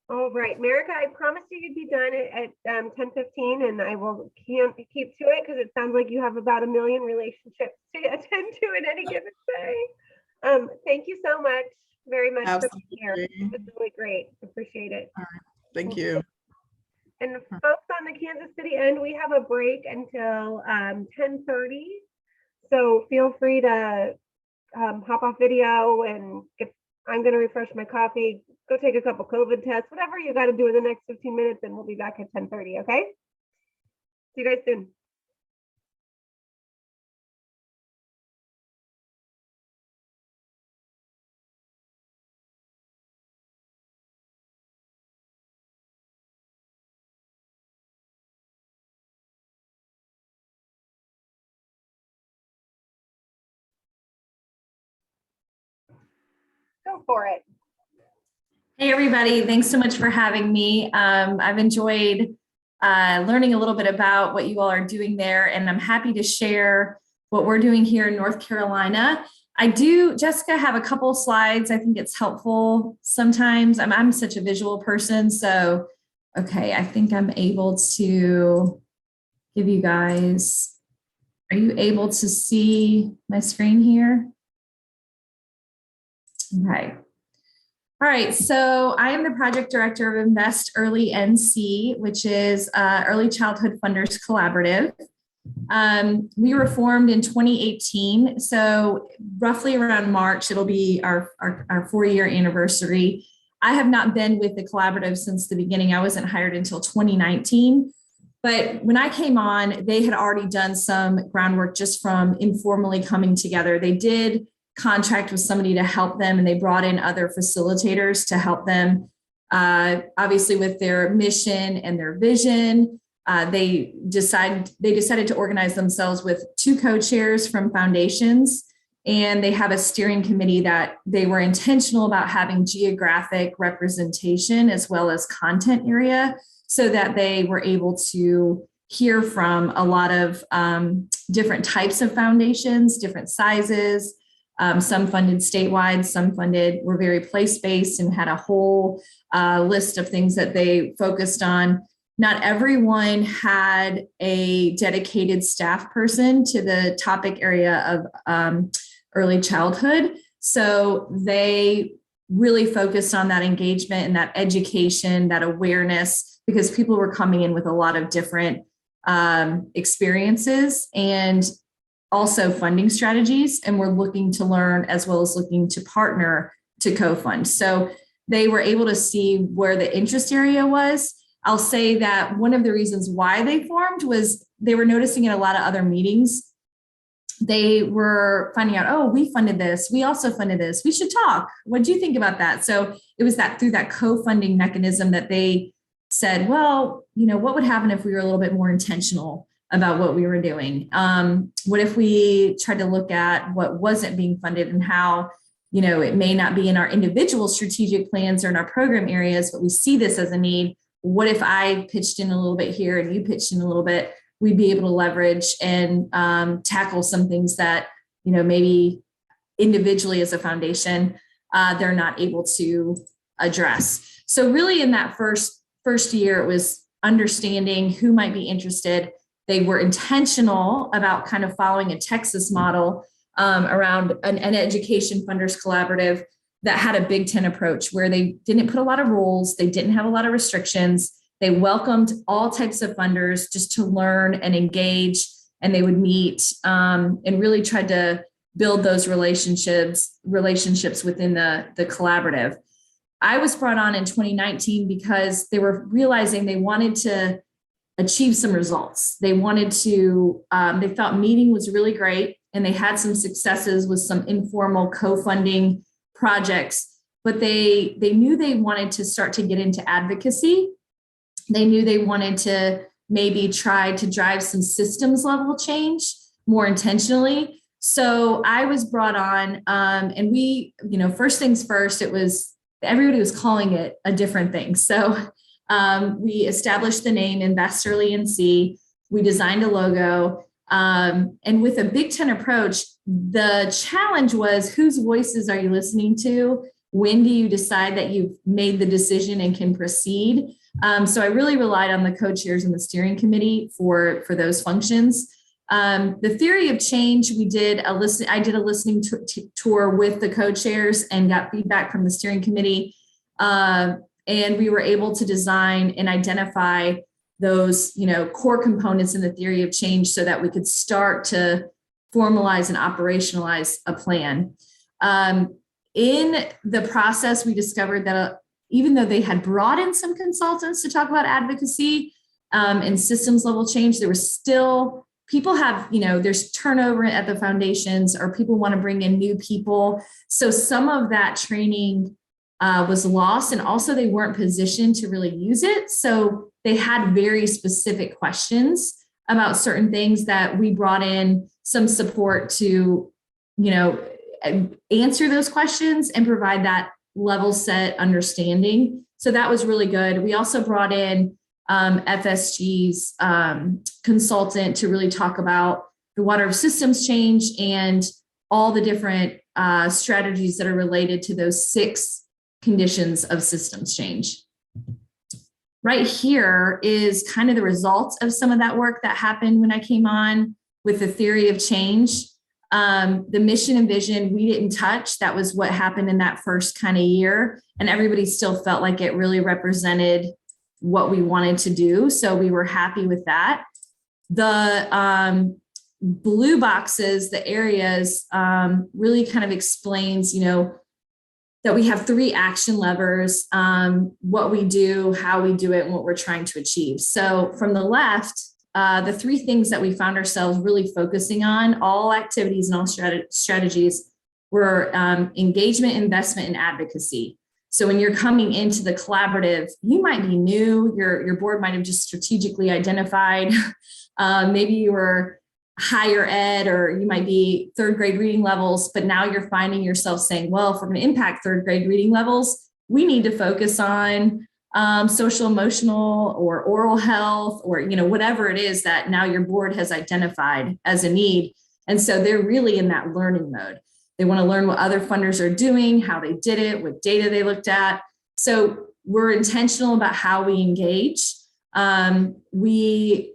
All right, Merica, I promised you you'd be done at 10:15, and I will can't keep to it because it sounds like you have about 1 million relationships to attend to in any given day. Thank you so much, very much for being here. Absolutely. It's really great. Appreciate it. Thank you. And folks on the Kansas City end, we have a break until 10:30. So feel free to hop off video and I'm going to refresh my coffee, go take a couple COVID tests, whatever you got to do in the next 15 minutes, and we'll be back at 10:30. Okay. See you guys soon. Go for it. Hey, everybody. Thanks so much for having me. I've enjoyed learning a little bit about what you all are doing there, and I'm happy to share what we're doing here in North Carolina. I do, Jessica, have a couple slides. I think it's helpful sometimes. I'm such a visual person. So, okay, I think I'm able to give you guys, are you able to see my screen here? Okay. All right, so I am the project director of Invest Early NC, which is Early Childhood Funders Collaborative. We were formed in 2018, so roughly around March, it'll be our 4-year anniversary. I have not been with the collaborative since the beginning. I wasn't hired until 2019. But when I came on, they had already done some groundwork just from informally coming together. They did contract with somebody to help them, and they brought in other facilitators to help them, obviously with their mission and their vision. They decided to organize themselves with 2 co-chairs from foundations, and they have a steering committee that they were intentional about having geographic representation as well as content area, so that they were able to hear from a lot of different types of foundations, different sizes. Some funded statewide, some were very place-based and had a whole list of things that they focused on. Not everyone had a dedicated staff person to the topic area of early childhood. So they really focused on that engagement and that education, that awareness, because people were coming in with a lot of different experiences and also funding strategies, and we're looking to learn as well as looking to partner to co-fund. So they were able to see where the interest area was. I'll say that one of the reasons why they formed was they were noticing in a lot of other meetings, they were finding out, oh, we funded this. We also funded this. We should talk. What do you think about that? So it was that through that co-funding mechanism that they said, well, what would happen if we were a little bit more intentional about what we were doing? What if we tried to look at what wasn't being funded and how, it may not be in our individual strategic plans or in our program areas, but we see this as a need. What if I pitched in a little bit here and you pitched in a little bit? We'd be able to leverage and tackle some things that, maybe individually as a foundation, they're not able to address. So really in that first year, it was understanding who might be interested. They were intentional about kind of following a Texas model around an education funders collaborative that had a Big Ten approach where they didn't put a lot of rules. They didn't have a lot of restrictions. They welcomed all types of funders just to learn and engage, and they would meet and really tried to build those relationships within the collaborative. I was brought on in 2019 because they were realizing they wanted to achieve some results. They wanted to, they thought meeting was really great, and they had some successes with some informal co-funding projects, but they knew they wanted to start to get into advocacy. They knew they wanted to maybe try to drive some systems level change more intentionally. So I was brought on, and we, first things first, everybody was calling it a different thing. So we established the name Invest Early NC. We designed a logo. And with a Big Ten approach, the challenge was, whose voices are you listening to? When do you decide that you've made the decision and can proceed? So I really relied on the co-chairs and the steering committee for those functions. The theory of change, I did a listening tour with the co-chairs and got feedback from the steering committee. And we were able to design and identify those, core components in the theory of change so that we could start to formalize and operationalize a plan. In the process, we discovered that even though they had brought in some consultants to talk about advocacy and systems level change, there was still, people have, there's turnover at the foundations, or people want to bring in new people. So some of that training was lost, and also they weren't positioned to really use it. So they had very specific questions about certain things that we brought in some support to, answer those questions and provide that level set understanding. So that was really good. We also brought in FSG's consultant to really talk about the water of systems change and all the different strategies that are related to those 6 conditions of systems change. Right here is kind of the results of some of that work that happened when I came on with the theory of change. The mission and vision we didn't touch. That was what happened in that first kind of year. And everybody still felt like it really represented what we wanted to do. So we were happy with that. The blue boxes, the areas, really kind of explains, that we have 3 action levers, what we do, how we do it, and what we're trying to achieve. So from the left, the 3 things that we found ourselves really focusing on, all activities and all strategies, were engagement, investment, and advocacy. So when you're coming into the collaborative, you might be new, your board might have just strategically identified, maybe you were higher ed, or you might be 3rd grade reading levels, but now you're finding yourself saying, well, if we're going to impact 3rd grade reading levels, we need to focus on social, emotional, or oral health, or, whatever it is that now your board has identified as a need. And so they're really in that learning mode. They want to learn what other funders are doing, how they did it, what data they looked at. So we're intentional about how we engage. We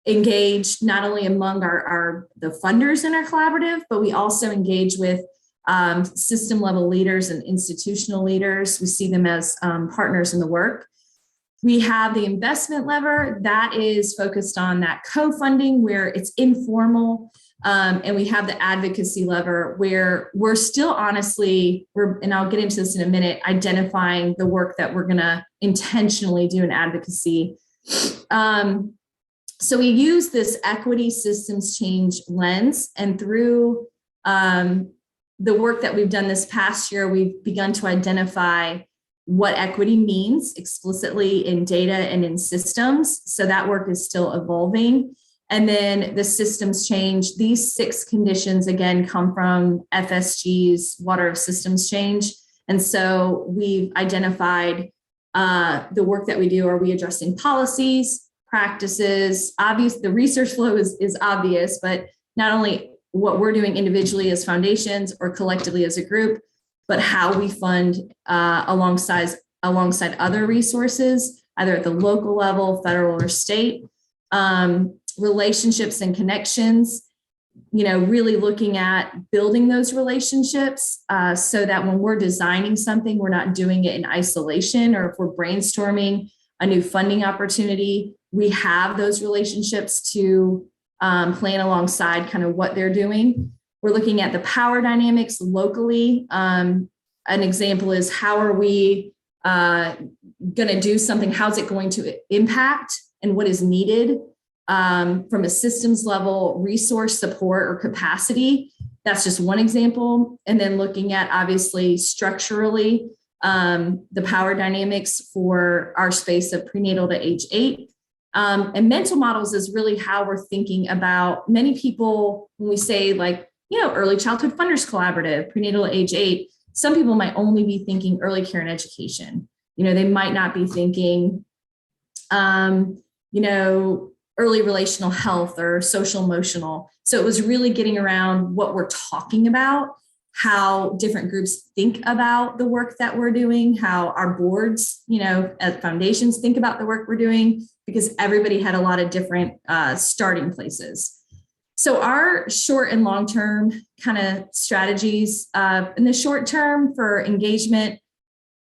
engage not only among the funders in our collaborative, but we also engage with system level leaders and institutional leaders. We see them as partners in the work. We have the investment lever that is focused on that co-funding where it's informal. And we have the advocacy lever where we're still honestly, and I'll get into this in a minute, identifying the work that we're going to intentionally do in advocacy. So we use this equity systems change lens, and through the work that we've done this past year, we've begun to identify what equity means explicitly in data and in systems. So that work is still evolving. And then the systems change, these 6 conditions, again, come from FSG's Water of Systems Change. And so we've identified the work that we do. Are we addressing policies, practices? Obvious, the research flow is obvious, but not only what we're doing individually as foundations or collectively as a group, but how we fund alongside other resources, either at the local level, federal or state. Relationships and connections, really looking at building those relationships so that when we're designing something, we're not doing it in isolation, or if we're brainstorming a new funding opportunity, we have those relationships to plan alongside kind of what they're doing. We're looking at the power dynamics locally. An example is, how are we going to do something? How's it going to impact, and what is needed from a systems level resource support or capacity? That's just one example. And then looking at, obviously, structurally, the power dynamics for our space of prenatal to age 8. And mental models is really how we're thinking about, many people, when we say early childhood funders collaborative, prenatal to age 8, some people might only be thinking early care and education. They might not be thinking, early relational health or social emotional. So it was really getting around what we're talking about, how different groups think about the work that we're doing, how our boards, as foundations think about the work we're doing, because everybody had a lot of different starting places. So our short and long-term kind of strategies, in the short term for engagement,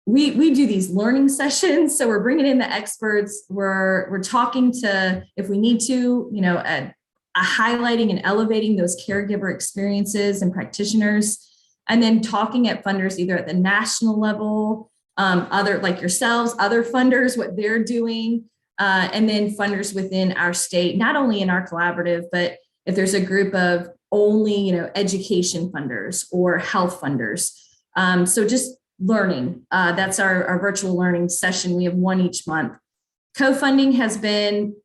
we do these learning sessions. So we're bringing in the experts. We're talking to, if we need to, highlighting and elevating those caregiver experiences and practitioners, and then talking at funders either at the national level, other like yourselves, other funders, what they're doing, and then funders within our state, not only in our collaborative, but if there's a group of only, education funders or health funders. So just learning, that's our virtual learning session. We have one each month. Co-funding has been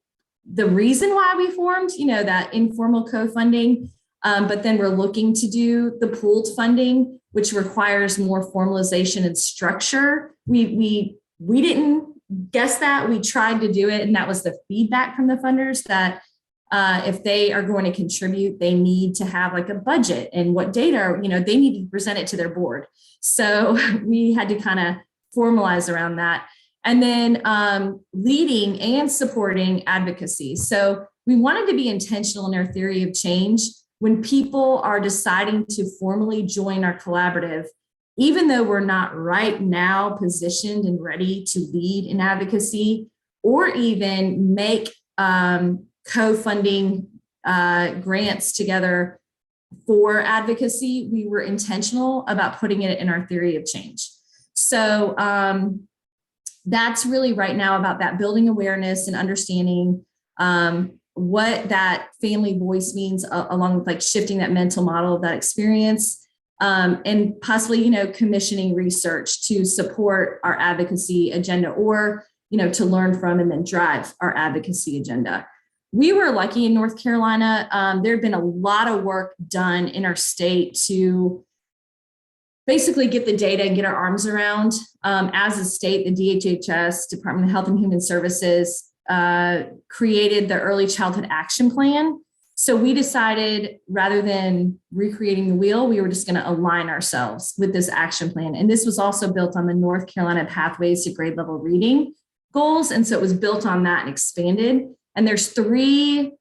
the reason why we formed, that informal co-funding, but then we're looking to do the pooled funding, which requires more formalization and structure. We didn't guess that, we tried to do it, and that was the feedback from the funders that if they are going to contribute, they need to have like a budget and what data, they need to present it to their board. So we had to kind of formalize around that. And then leading and supporting advocacy. So we wanted to be intentional in our theory of change. When people are deciding to formally join our collaborative, even though we're not right now positioned and ready to lead in advocacy or even make co-funding grants together for advocacy, we were intentional about putting it in our theory of change. So that's really right now about that building awareness and understanding what that family voice means, along with like shifting that mental model of that experience, and possibly, commissioning research to support our advocacy agenda or, to learn from and then drive our advocacy agenda. We were lucky in North Carolina. There had been a lot of work done in our state to basically get the data and get our arms around. As a state, the DHHS, Department of Health and Human Services, created the Early Childhood Action Plan. So we decided rather than recreating the wheel, we were just going to align ourselves with this action plan. And this was also built on the North Carolina Pathways to Grade Level Reading goals. And so it was built on that and expanded. And there's 3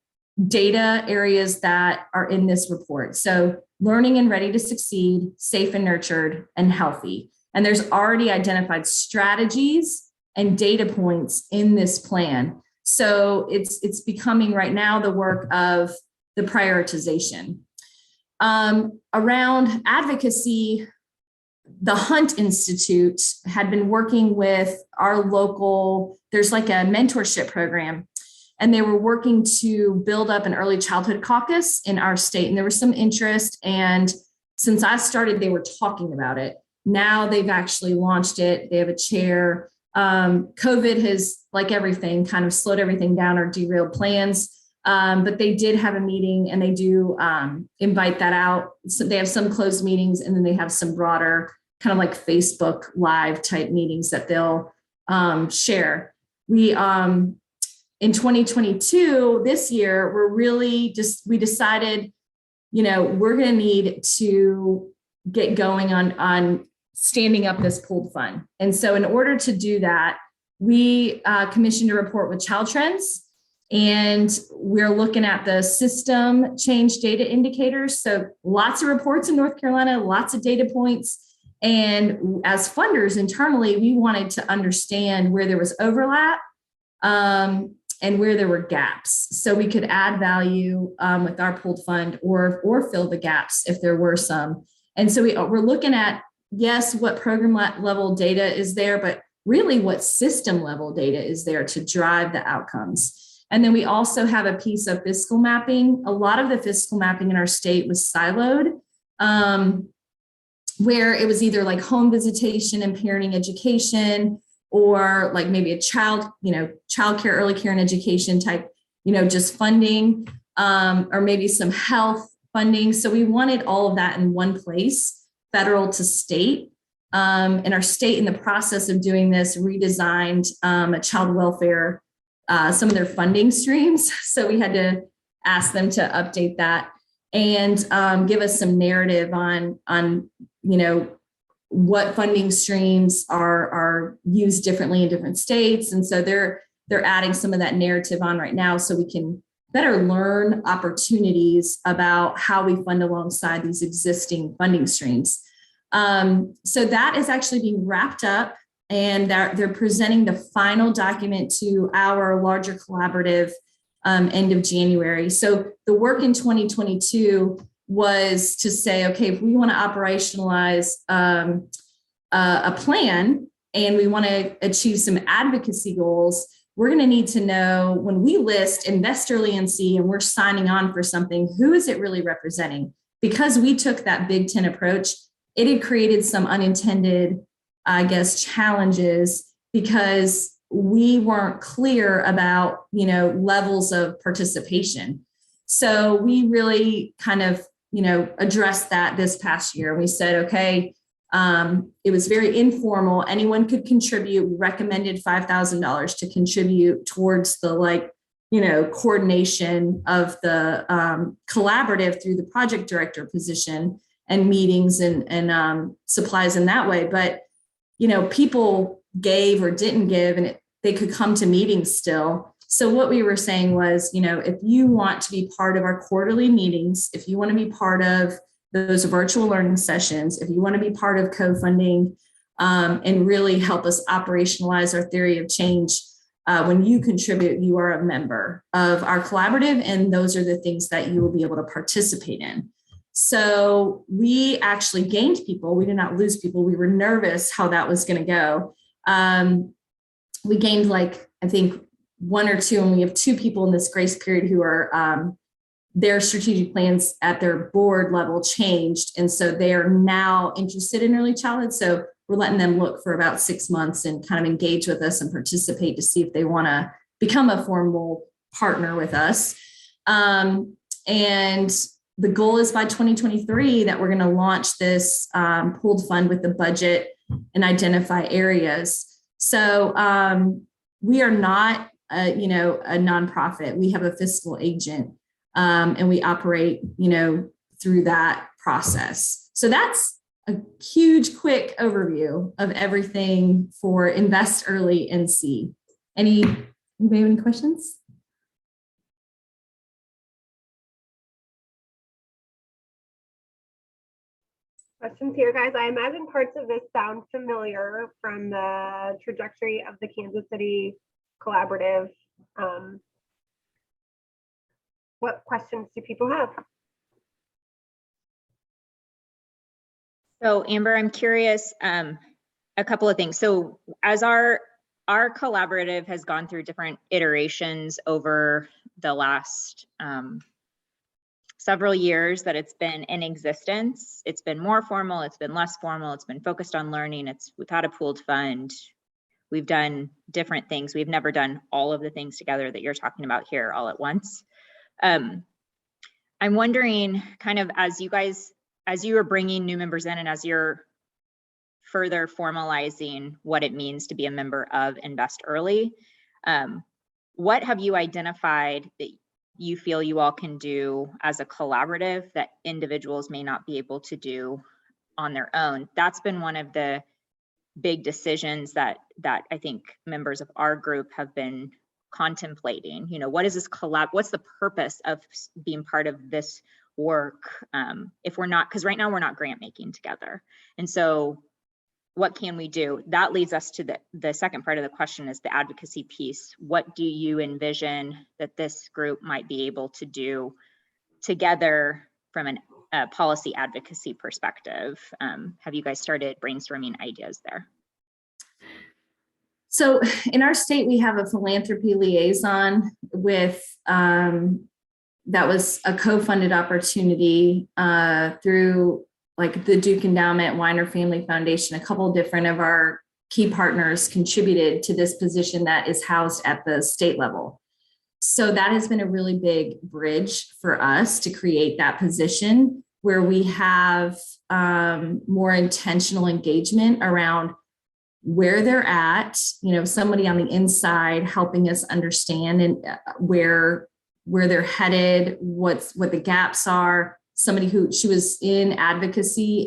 data areas that are in this report. So learning and ready to succeed, safe and nurtured, and healthy. And there's already identified strategies and data points in this plan. So it's becoming right now the work of the prioritization. Around advocacy, the Hunt Institute had been working with our local, there's like a mentorship program, and they were working to build up an early childhood caucus in our state. And there was some interest. And since I started, they were talking about it. Now they've actually launched it. They have a chair. COVID has, like everything, kind of slowed everything down or derailed plans. But they did have a meeting, and they do invite that out. So they have some closed meetings, and then they have some broader kind of like Facebook Live type meetings that they'll share. We in 2022, this year, we decided, we're going to need to get going on standing up this pooled fund. And so in order to do that, we commissioned a report with Child Trends, and we're looking at the system change data indicators. So lots of reports in North Carolina, lots of data points. And as funders internally, we wanted to understand where there was overlap and where there were gaps, so we could add value with our pooled fund or fill the gaps if there were some. And so we're looking at, yes, what program level data is there, but really what system level data is there to drive the outcomes. And then we also have a piece of fiscal mapping. A lot of the fiscal mapping in our state was siloed, where it was either like home visitation and parenting education, or like maybe a child care, early care and education type, just funding, or maybe some health funding. So we wanted all of that in one place, federal to state. And our state, in the process of doing this, redesigned a child welfare some of their funding streams. So we had to ask them to update that and give us some narrative on what funding streams are used differently in different states. And so they're adding some of that narrative on right now so we can better learn opportunities about how we fund alongside these existing funding streams. So that is actually being wrapped up, and they're presenting the final document to our larger collaborative end of January. So the work in 2022 was to say, okay, if we want to operationalize a plan and we want to achieve some advocacy goals, we're going to need to know when we list Invest Early NC and we're signing on for something, who is it really representing? Because we took that Big 10 approach, it had created some unintended, I guess, challenges because we weren't clear about, levels of participation. So we really kind of, addressed that this past year. We said, okay, it was very informal. Anyone could contribute. We recommended $5,000 to contribute towards the coordination of the collaborative through the project director position and meetings and supplies in that way. But, people gave or didn't give, and they could come to meetings still. So what we were saying was, if you want to be part of our quarterly meetings, if you want to be part of those virtual learning sessions, if you want to be part of co-funding and really help us operationalize our theory of change, when you contribute, you are a member of our collaborative, and those are the things that you will be able to participate in. So we actually gained people. We did not lose people. We were nervous how that was going to go. We gained I think one or two, and we have 2 people in this grace period who are their strategic plans at their board level changed. And so they are now interested in early childhood. So we're letting them look for about 6 months and kind of engage with us and participate to see if they want to become a formal partner with us. And the goal is by 2023 that we're going to launch this pooled fund with the budget and identify areas. So we are not, a nonprofit. We have a fiscal agent. And we operate, through that process. So that's a huge, quick overview of everything for Invest Early NC. Anybody have any questions? Questions here, guys. I imagine parts of this sound familiar from the trajectory of the Kansas City Collaborative. What questions do people have? So Amber, I'm curious, a couple of things. So as our collaborative has gone through different iterations over the last several years that it's been in existence, it's been more formal, it's been less formal, it's been focused on learning, we've had a pooled fund, we've done different things. We've never done all of the things together that you're talking about here all at once. I'm wondering, kind of as you are bringing new members in and as you're further formalizing what it means to be a member of Invest Early, what have you identified that you feel you all can do as a collaborative that individuals may not be able to do on their own? That's been one of the big decisions that I think members of our group have been contemplating. What is this what's the purpose of being part of this work if we're not, because right now we're not grant making together. And so what can we do? That leads us to the second part of the question, is the advocacy piece. What do you envision that this group might be able to do together from a policy advocacy perspective? Have you guys started brainstorming ideas there? So in our state, we have a philanthropy liaison with, that was a co-funded opportunity through like the Duke Endowment, Weiner Family Foundation. A couple of different of our key partners contributed to this position that is housed at the state level. So that has been a really big bridge for us to create that position where we have more intentional engagement around where they're at, somebody on the inside helping us understand and where they're headed, what the gaps are. Somebody she was in advocacy.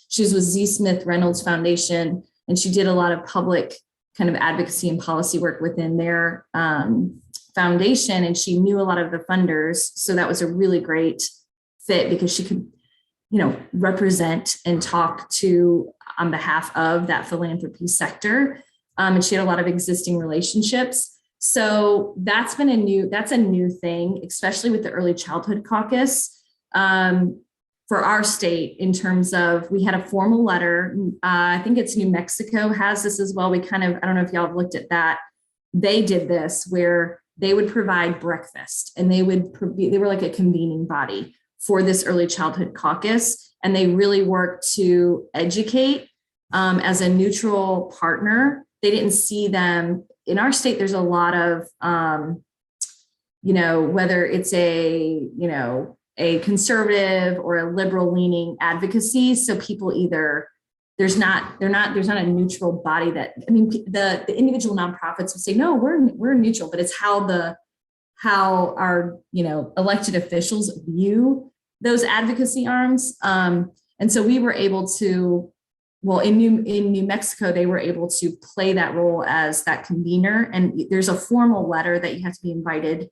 She was with Z. Smith Reynolds Foundation, and she did a lot of public kind of advocacy and policy work within their foundation, and she knew a lot of the funders. So that was a really great fit because she could, represent and talk to on behalf of that philanthropy sector. And she had a lot of existing relationships. So that's a new thing, especially with the Early Childhood Caucus for our state, in terms of, we had a formal letter. I think it's New Mexico has this as well. I don't know if y'all have looked at that. They did this where they would provide breakfast, and they were like a convening body for this Early Childhood Caucus. And they really worked to educate as a neutral partner. They didn't see them in our state. There's a lot of, whether it's a conservative or a liberal leaning advocacy. So people there's not a neutral body the individual nonprofits would say, no, we're neutral, but it's how our, elected officials view those advocacy arms. And so we were able to, in New Mexico, they were able to play that role as that convener. And there's a formal letter that you have to be invited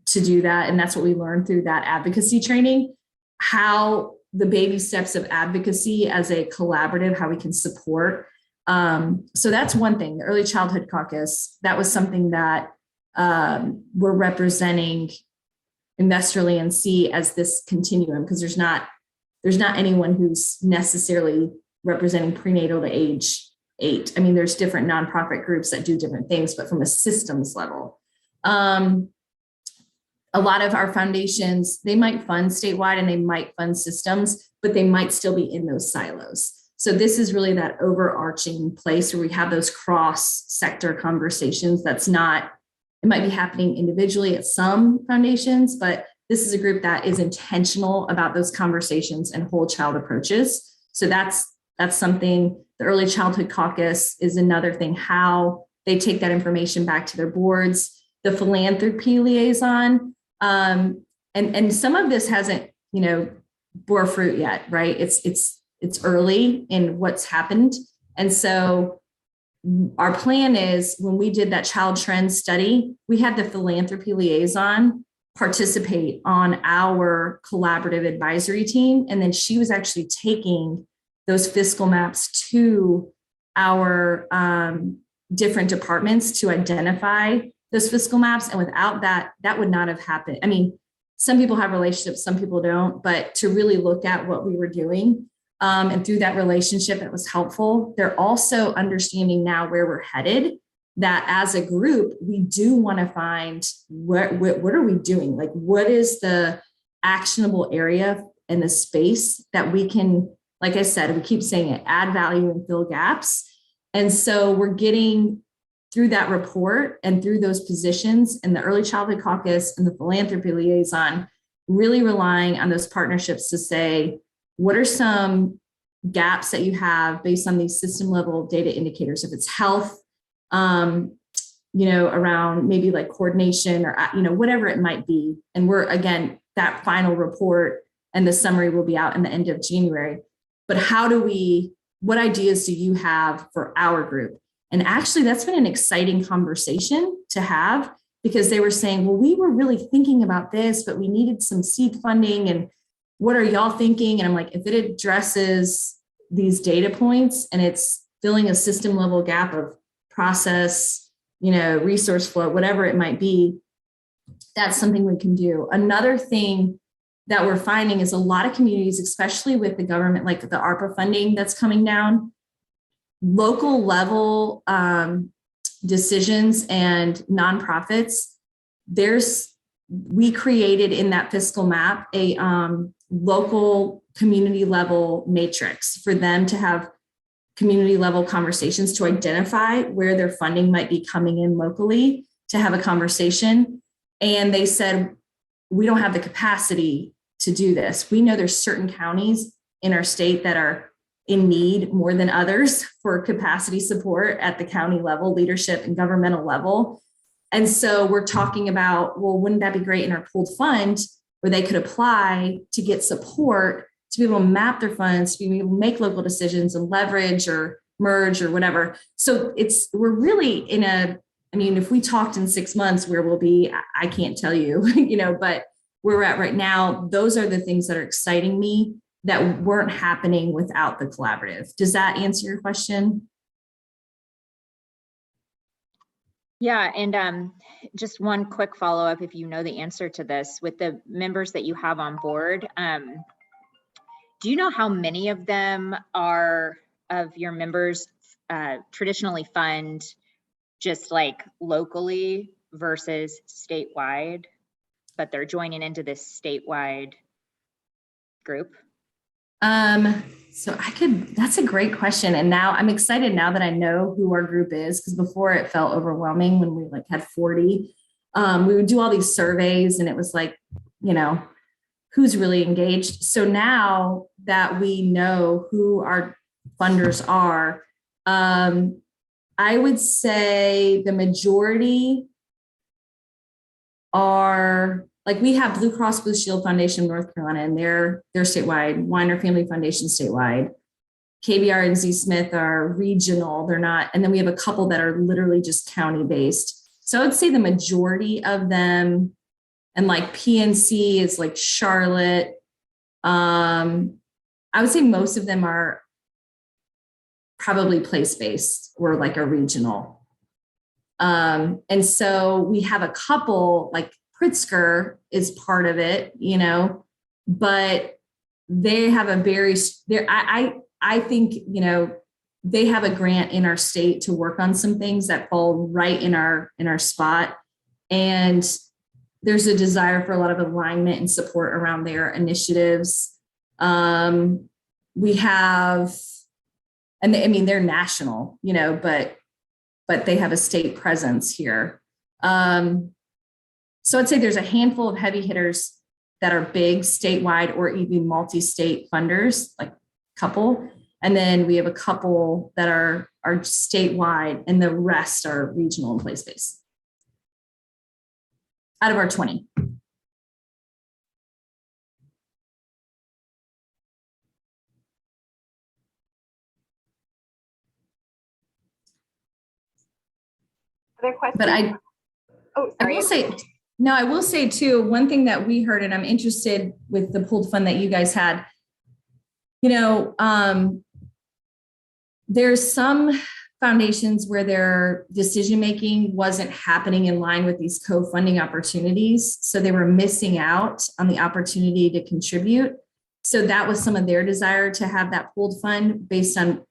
to do that. And that's what we learned through that advocacy training, how the baby steps of advocacy as a collaborative, how we can support. So that's one thing, the Early Childhood Caucus, that was something that we're representing investorly and see as this continuum, because there's not anyone who's necessarily representing prenatal to age 8. I mean, there's different nonprofit groups that do different things, but from a systems level, a lot of our foundations, they might fund statewide and they might fund systems, but they might still be in those silos. So this is really that overarching place where we have those cross-sector conversations. It might be happening individually at some foundations, but this is a group that is intentional about those conversations and whole child approaches. So that's something. The Early Childhood Caucus is another thing, how they take that information back to their boards. The philanthropy liaison, and some of this hasn't, bore fruit yet, right? It's early in what's happened. And so our plan is, when we did that child trend study, we had the philanthropy liaison participate on our collaborative advisory team. And then she was actually taking those fiscal maps to our different departments to identify those fiscal maps. And without that, that would not have happened. I mean, some people have relationships, some people don't, but to really look at what we were doing, and through that relationship, it was helpful. They're also understanding now where we're headed, that as a group, we do want to find what are we doing? Like, what is the actionable area in the space that we can, like I said, we keep saying it, add value and fill gaps. And so we're getting through that report and through those positions in the Early Childhood Caucus and the philanthropy liaison, really relying on those partnerships to say, what are some gaps that you have based on these system level data indicators? If it's health, around maybe like coordination or, whatever it might be. And we're, again, that final report and the summary will be out in the end of January. But what ideas do you have for our group? And actually, that's been an exciting conversation to have, because they were saying, well, we were really thinking about this, but we needed some seed funding. And what are y'all thinking? And I'm like, if it addresses these data points and it's filling a system level gap of process, resource flow, whatever it might be, that's something we can do. Another thing that we're finding is a lot of communities, especially with the government, like the ARPA funding that's coming down, local level decisions and nonprofits, we created in that fiscal map a local community level matrix for them to have community level conversations to identify where their funding might be coming in locally, to have a conversation. And they said, we don't have the capacity to do this. We know there's certain counties in our state that are in need more than others for capacity support at the county level, leadership and governmental level. And so we're talking about, well, wouldn't that be great in our pooled fund where they could apply to get support to be able to map their funds, to be able to make local decisions and leverage or merge or whatever. So we're really in a, I mean, if we talked in 6 months where we'll be, I can't tell you, but where we're at right now, those are the things that are exciting me that weren't happening without the collaborative. Does that answer your question? Yeah, and just one quick follow-up, if you know the answer to this, with the members that you have on board, do you know how many of them are of your members traditionally fund just like locally versus statewide, but they're joining into this statewide group? So that's a great question. And now I'm excited now that I know who our group is, because before it felt overwhelming when we had 40. We would do all these surveys and it was like, who's really engaged. So now that we know who our funders are, I would say the majority are, like, we have Blue Cross Blue Shield Foundation of North Carolina, and they're statewide. Weiner Family Foundation statewide. KBR and Z Smith are regional. They're not, and then we have a couple that are literally just county based. So I would say the majority of them, and like PNC is like Charlotte. I would say most of them are probably place-based or like a regional. And so we have a couple, like Pritzker is part of it, but they have a very, I think, they have a grant in our state to work on some things that fall right in our spot. And there's a desire for a lot of alignment and support around their initiatives. We have, and I mean, they're national, but they have a state presence here. So I'd say there's a handful of heavy hitters that are big statewide or even multi-state funders, like a couple. And then we have a couple that are statewide, and the rest are regional and place-based out of our 20. Other questions? But I will say too, one thing that we heard, and I'm interested with the pooled fund that you guys had, there's some foundations where their decision-making wasn't happening in line with these co-funding opportunities. So they were missing out on the opportunity to contribute. So that was some of their desire to have that pooled fund based on,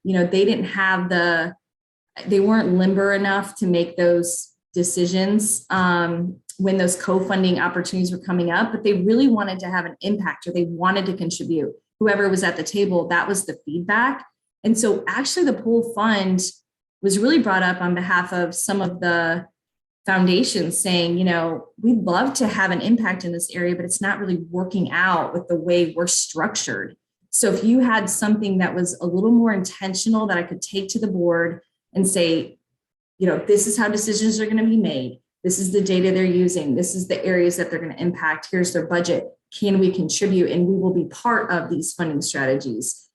they weren't limber enough to make those decisions when those co-funding opportunities were coming up, but they really wanted to have an impact, or they wanted to contribute. Whoever was at the table, that was the feedback. And so actually the pool fund was really brought up on behalf of some of the foundations saying, we'd love to have an impact in this area, but it's not really working out with the way we're structured. So if you had something that was a little more intentional that I could take to the board and say, this is how decisions are going to be made. This is the data they're using. This is the areas that they're going to impact. Here's their budget. Can we contribute? And we will be part of these funding strategies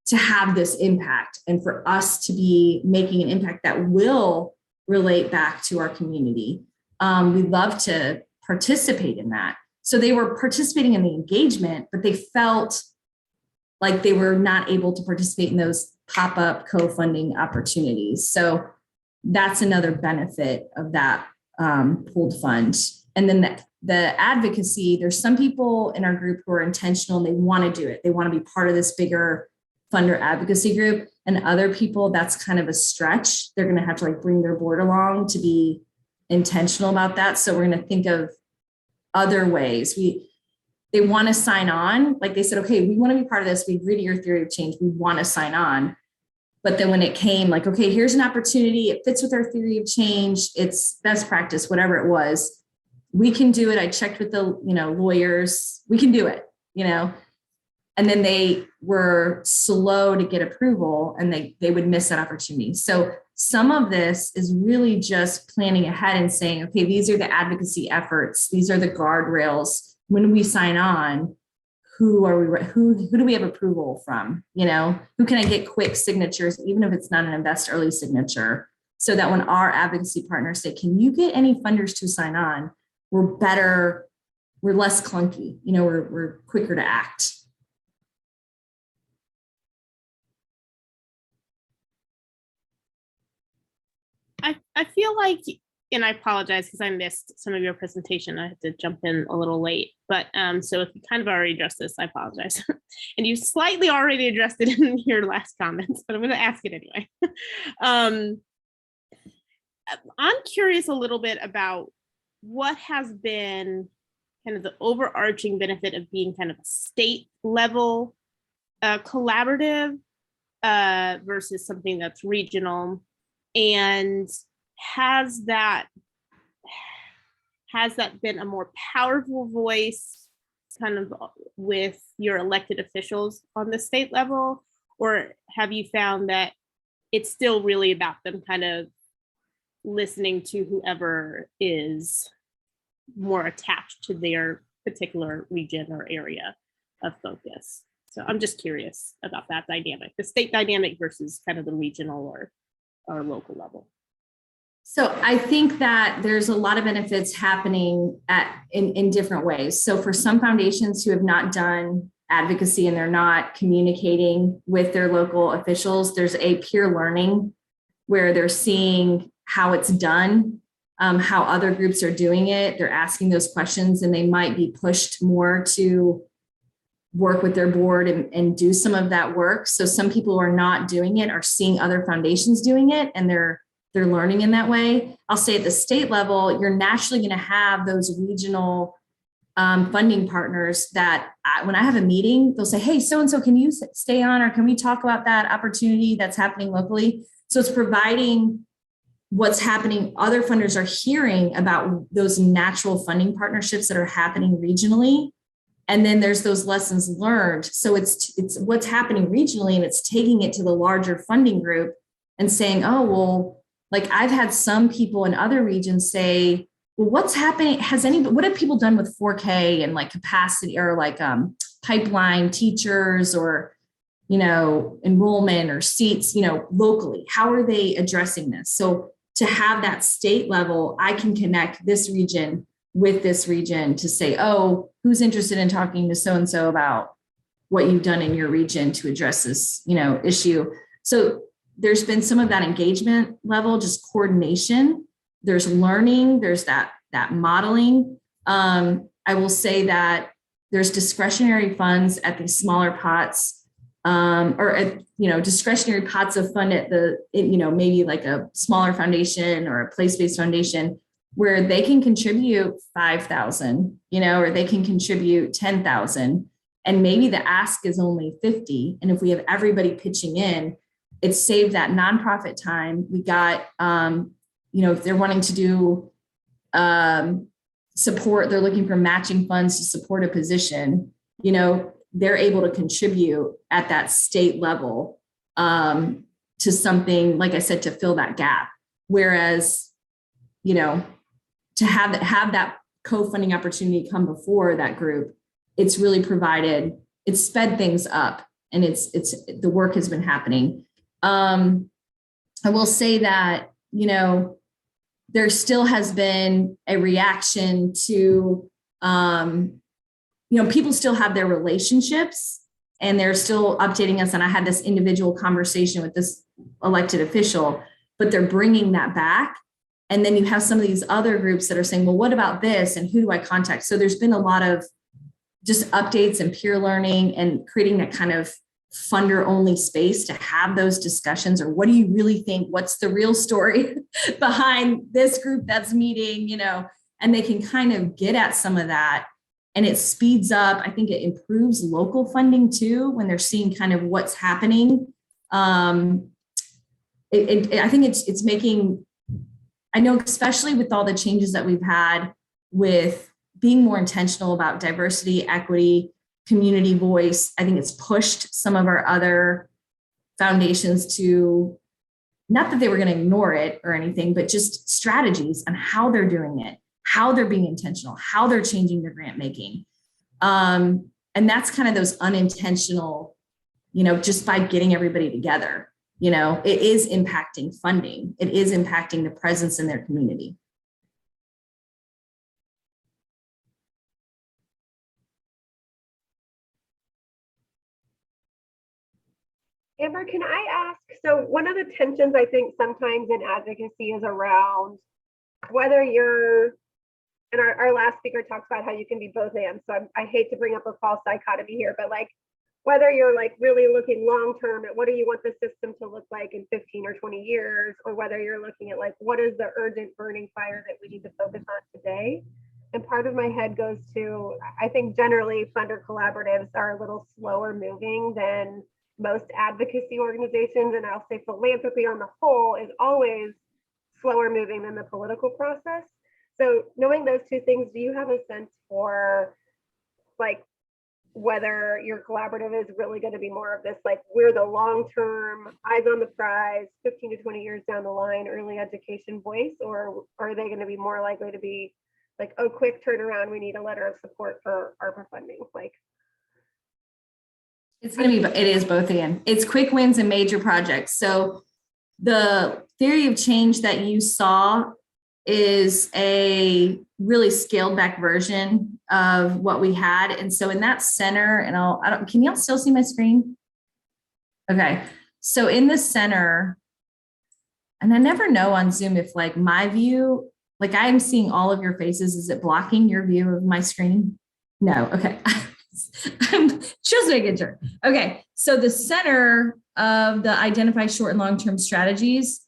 to have this impact, and for us to be making an impact that will relate back to our community. We'd love to participate in that. So they were participating in the engagement, but they felt like they were not able to participate in those pop-up co-funding opportunities. So that's another benefit of that pooled fund. And then the advocacy, there's some people in our group who are intentional and they want to do it. They want to be part of this bigger funder advocacy group, and other people, that's kind of a stretch. They're going to have to bring their board along to be intentional about that. So we're going to think of other ways. They want to sign on. Like they said, okay, we want to be part of this. We agree to your theory of change. We want to sign on. But then when it came okay, here's an opportunity. It fits with our theory of change. It's best practice, whatever it was. We can do it. I checked with the, lawyers. We can do it, and then they were slow to get approval and they would miss that opportunity. So some of this is really just planning ahead and saying, okay, these are the advocacy efforts. These are the guardrails. When we sign on, who do we have approval from? Who can I get quick signatures, even if it's not an invest early signature, so that when our advocacy partners say, can you get any funders to sign on? We're better, we're less clunky, we're quicker to act. I feel like, and I apologize because I missed some of your presentation. I had to jump in a little late, but so if you kind of already addressed this, I apologize. And you slightly already addressed it in your last comments, but I'm going to ask it anyway. I'm curious a little bit about what has been kind of the overarching benefit of being kind of a state level collaborative versus something that's regional. And has that been a more powerful voice kind of with your elected officials on the state level? Or have you found that it's still really about them kind of listening to whoever is more attached to their particular region or area of focus? So I'm just curious about that dynamic, the state dynamic versus kind of the regional or local level. So I think that there's a lot of benefits happening in different ways. So for some foundations who have not done advocacy and they're not communicating with their local officials, there's a peer learning where they're seeing how it's done, how other groups are doing it. They're asking those questions and they might be pushed more to work with their board and do some of that work. So some people who are not doing it are seeing other foundations doing it and they're learning in that way. I'll say at the state level, you're naturally going to have those regional funding partners that when I have a meeting, they'll say, hey, so-and-so, can you stay on or can we talk about that opportunity that's happening locally? So it's providing what's happening. Other funders are hearing about those natural funding partnerships that are happening regionally. And then there's those lessons learned. So it's what's happening regionally and it's taking it to the larger funding group and saying, oh, well, like I've had some people in other regions say, well, what's happening? What have people done with 4K and like capacity or like pipeline teachers or, enrollment or seats, locally? How are they addressing this? So to have that state level, I can connect this region with this region to say, oh, who's interested in talking to so-and-so about what you've done in your region to address this, issue. So there's been some of that engagement level, just coordination. There's learning, there's that modeling. I will say that there's discretionary funds at these smaller pots, discretionary pots of fund at maybe like a smaller foundation or a place-based foundation where they can contribute 5,000, or they can contribute 10,000, and maybe the ask is only 50. And if we have everybody pitching in, it saved that nonprofit time. We got, if they're wanting to do support, they're looking for matching funds to support a position, they're able to contribute at that state level to something, like I said, to fill that gap. Whereas, to have that co-funding opportunity come before that group, it's really it's sped things up and the work has been happening. I will say that, there still has been a reaction to, people still have their relationships and they're still updating us. And I had this individual conversation with this elected official, but they're bringing that back. And then you have some of these other groups that are saying, well, what about this? And who do I contact? So there's been a lot of just updates and peer learning and creating that kind of funder only space to have those discussions. Or what do you really think? What's the real story behind this group that's meeting, and they can kind of get at some of that. And it speeds up. I think it improves local funding too, when they're seeing kind of what's happening. I think it's making, I know, especially with all the changes that we've had with being more intentional about diversity, equity, community voice. I think it's pushed some of our other foundations to, not that they were going to ignore it or anything, but just strategies on how they're doing it, how they're being intentional, how they're changing their grant making. And that's kind of those unintentional, just by getting everybody together, it is impacting funding. It is impacting the presence in their community. Amber, can I ask, so one of the tensions I think sometimes in advocacy is around whether you're, and our last speaker talks about how you can be both and, so I hate to bring up a false dichotomy here, but like whether you're like really looking long-term at what do you want the system to look like in 15 or 20 years, or whether you're looking at like, what is the urgent burning fire that we need to focus on today? And part of my head goes to, I think generally funder collaboratives are a little slower moving than most advocacy organizations, and I'll say philanthropy on the whole is always slower moving than the political process. So knowing those two things, do you have a sense for like whether your collaborative is really going to be more of this, like we're the long-term eyes on the prize, 15 to 20 years down the line, early education voice, or are they going to be more likely to be like, oh, quick turnaround, we need a letter of support for ARPA funding? Like, it's going to be, it is both and. It's quick wins and major projects. So the theory of change that you saw is a really scaled back version of what we had. And so in that center, and can y'all still see my screen? Okay. So in the center, and I never know on Zoom if like my view, like I'm seeing all of your faces. Is it blocking your view of my screen? No. Okay. I'm just making sure. Okay. So the center of the identify short and long-term strategies,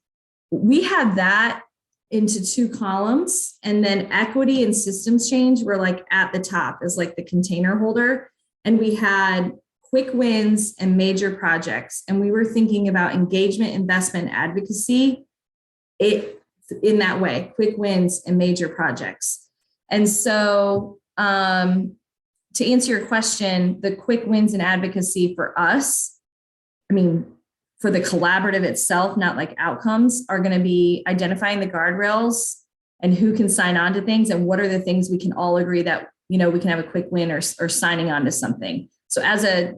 we have that into two columns, and then equity and systems change were like at the top as like the container holder. And we had quick wins and major projects. And we were thinking about engagement, investment, advocacy in that way, quick wins and major projects. And so to answer your question, the quick wins and advocacy for us, I mean, for the collaborative itself, not like outcomes, are going to be identifying the guardrails and who can sign on to things and what are the things we can all agree that, we can have a quick win or signing on to something. So as a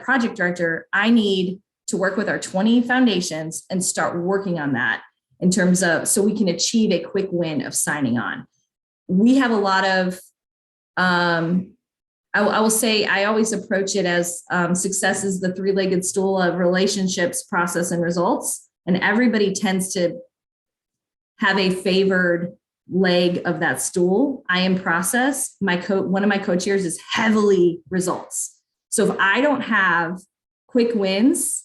project director, I need to work with our 20 foundations and start working on that in terms of, so we can achieve a quick win of signing on. We have a lot of, I will say, I always approach it as success is the three-legged stool of relationships, process, and results. And everybody tends to have a favored leg of that stool. I am process. One of my co-chairs is heavily results. So if I don't have quick wins,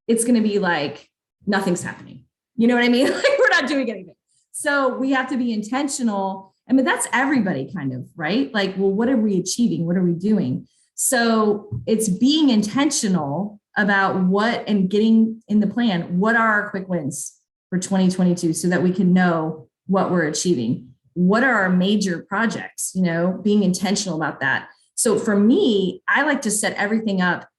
it's going to be like nothing's happening. You know what I mean? Like we're not doing anything. So we have to be intentional. I mean, that's everybody kind of, right? Like, well, what are we achieving? What are we doing? So it's being intentional about what and getting in the plan. What are our quick wins for 2022 so that we can know what we're achieving? What are our major projects? Being intentional about that. So for me, I like to set everything up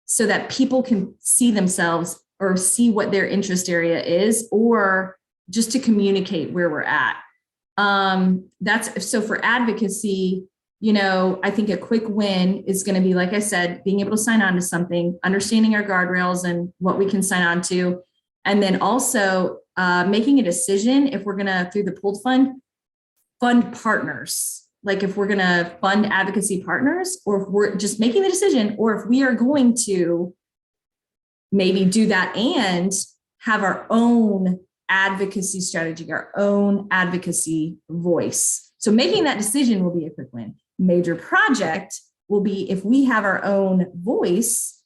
so that people can see themselves or see what their interest area is, or just to communicate where we're at. That's so for advocacy, I think a quick win is going to be, like I said, being able to sign on to something, understanding our guardrails and what we can sign on to. And then also making a decision if we're going to, through the pooled fund partners, like if we're going to fund advocacy partners, or if we're just making the decision, or if we are going to maybe do that and have our own advocacy strategy, our own advocacy voice. So making that decision will be a quick win. Major project will be if we have our own voice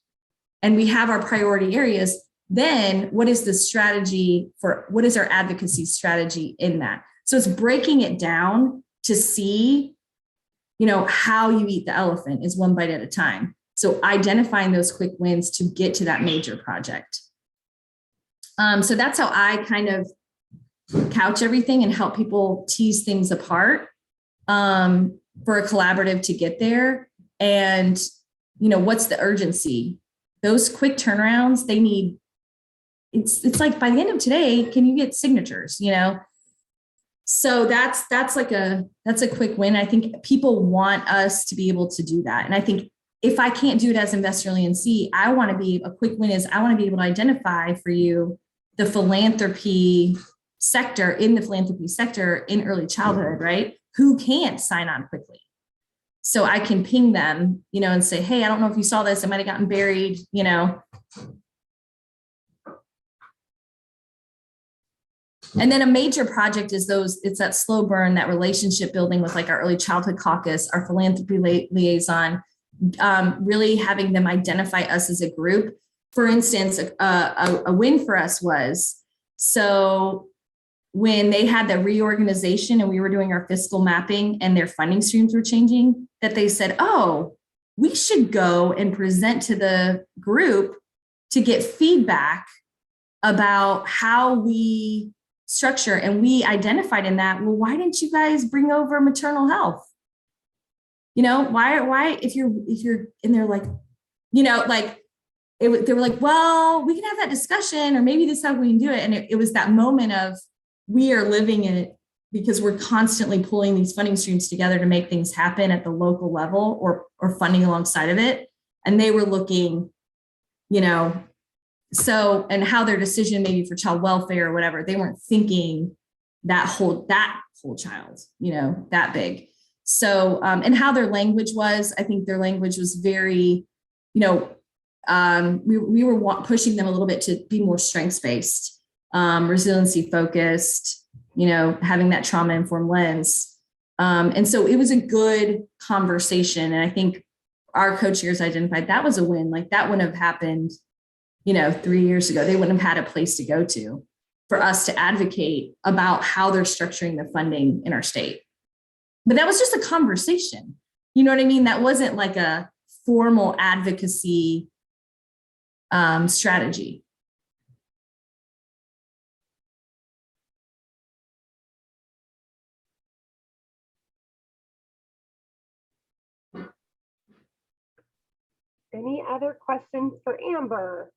and we have our priority areas, then what is the strategy for, what is our advocacy strategy in that? So it's breaking it down to see, how you eat the elephant is one bite at a time. So identifying those quick wins to get to that major project. So that's how I kind of couch everything and help people tease things apart for a collaborative to get there. And what's the urgency? Those quick turnarounds, they need, it's like by the end of today, can you get signatures, So that's a quick win. I think people want us to be able to do that. And I think if I can't do it as Investor Alliance, I want to be, a quick win is I want to be able to identify for you the philanthropy sector in early childhood, right? Who can't sign on quickly. So I can ping them, and say, hey, I don't know if you saw this, it might've gotten buried, And then a major project is it's that slow burn, that relationship building with like our early childhood caucus, our philanthropy liaison, really having them identify us as a group. For instance, a win for us was, so when they had the reorganization and we were doing our fiscal mapping and their funding streams were changing, that they said, oh, we should go and present to the group to get feedback about how we structure. And we identified in that, well, why didn't you guys bring over maternal health? Why, if you're, and they're like, they were like, well, we can have that discussion, or maybe this is how we can do it. And it was that moment of, we are living in it because we're constantly pulling these funding streams together to make things happen at the local level or funding alongside of it. And they were looking, so, and how their decision maybe for child welfare or whatever, they weren't thinking that whole child, that big. So, and how their language was, I think their language was very, we were pushing them a little bit to be more strengths-based, resiliency focused, having that trauma-informed lens. And so it was a good conversation. And I think our co-chairs identified that was a win. Like that wouldn't have happened, 3 years ago. They wouldn't have had a place to go to for us to advocate about how they're structuring the funding in our state. But that was just a conversation. You know what I mean? That wasn't like a formal advocacy strategy. Any other questions for Amber?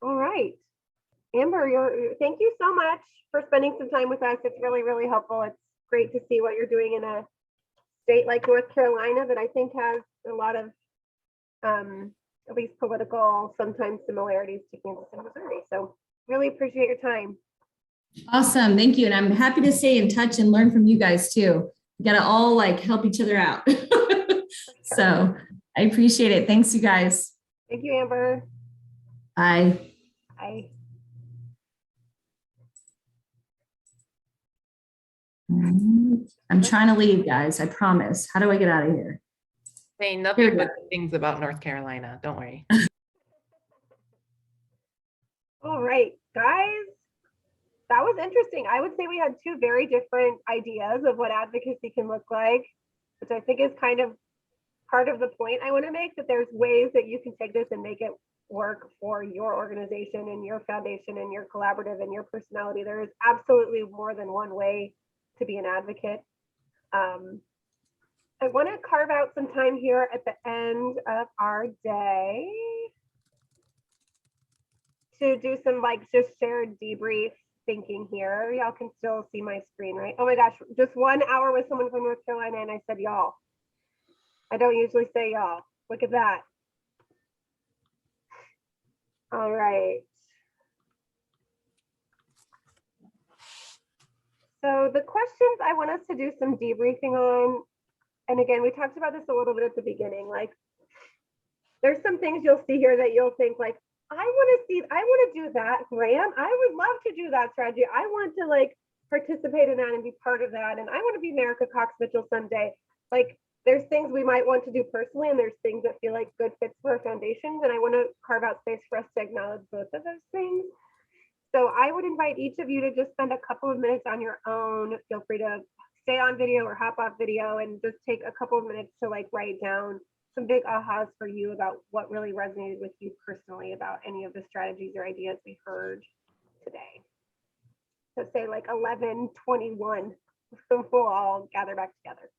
All right. Amber, thank you so much for spending some time with us. It's really, really helpful. It's great to see what you're doing in a state like North Carolina that I think has a lot of, at least political, sometimes similarities to Kansas and Missouri. So really appreciate your time. Awesome. Thank you. And I'm happy to stay in touch and learn from you guys too. We got to all help each other out. So I appreciate it. Thanks, you guys. Thank you, Amber. Bye. Bye. I'm trying to leave, guys. I promise. How do I get out of here? Saying nothing but things about North Carolina. Don't worry. All right, guys. That was interesting. I would say we had two very different ideas of what advocacy can look like, which I think is kind of part of the point I want to make, that there's ways that you can take this and make it work for your organization and your foundation and your collaborative and your personality. There is absolutely more than one way to be an advocate. I want to carve out some time here at the end of our day to do some just shared debrief thinking here. Y'all can still see my screen, right? Oh my gosh, just 1 hour with someone from North Carolina and I said y'all. I don't usually say y'all. Look at that. All right. So the questions I want us to do some debriefing on, and again, we talked about this a little bit at the beginning, there's some things you'll see here that you'll think I want to do that, Graham. I would love to do that strategy. I want to participate in that and be part of that. And I want to be America Cox Mitchell someday. There's things we might want to do personally, and there's things that feel like good fits for our foundations. And I want to carve out space for us to acknowledge both of those things. So I would invite each of you to just spend a couple of minutes on your own. Feel free to stay on video or hop off video and just take a couple of minutes to write down some big ahas for you about what really resonated with you personally about any of the strategies or ideas we heard today. So say like 11:21, we'll all gather back together.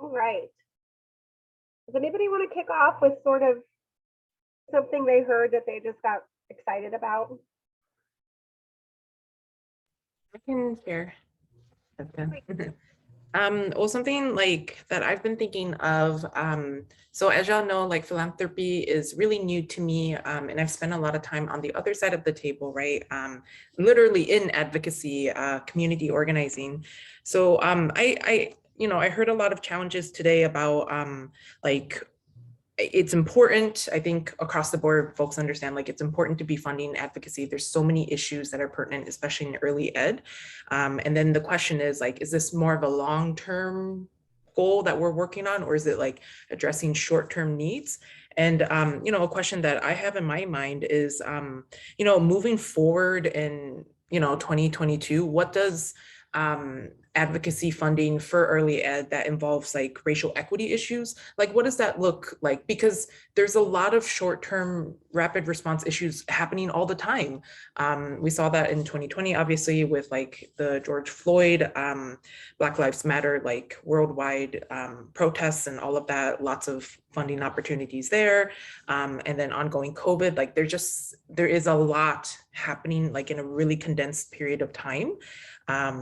All right. Does anybody want to kick off with sort of something they heard that they just got excited about? I can share. Okay. Well, something like that I've been thinking of. So as y'all know, like philanthropy is really new to me, and I've spent a lot of time on the other side of the table, right? Literally in advocacy, community organizing. So I heard a lot of challenges today about like it's important, I think across the board, folks understand like it's important to be funding advocacy. There's so many issues that are pertinent, especially in early ed. And then the question is like, is this more of a long-term goal that we're working on, or is it like addressing short-term needs? And, a question that I have in my mind is, moving forward in, 2022, what does advocacy funding for early ed that involves like racial equity issues, like what does that look like? Because there's a lot of short-term rapid response issues happening all the time. We saw that in 2020, obviously, with like the George Floyd, Black Lives Matter, like worldwide protests and all of that, lots of funding opportunities there. And then ongoing COVID, like there is a lot happening like in a really condensed period of time.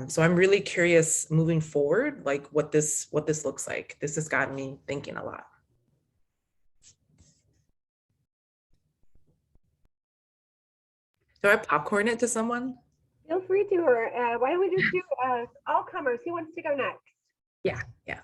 So I'm really curious moving forward, like what this looks like. This has gotten me thinking a lot. Do I popcorn it to someone? Feel free to, or why don't we just do all comers? Who wants to go next? Yeah, yeah.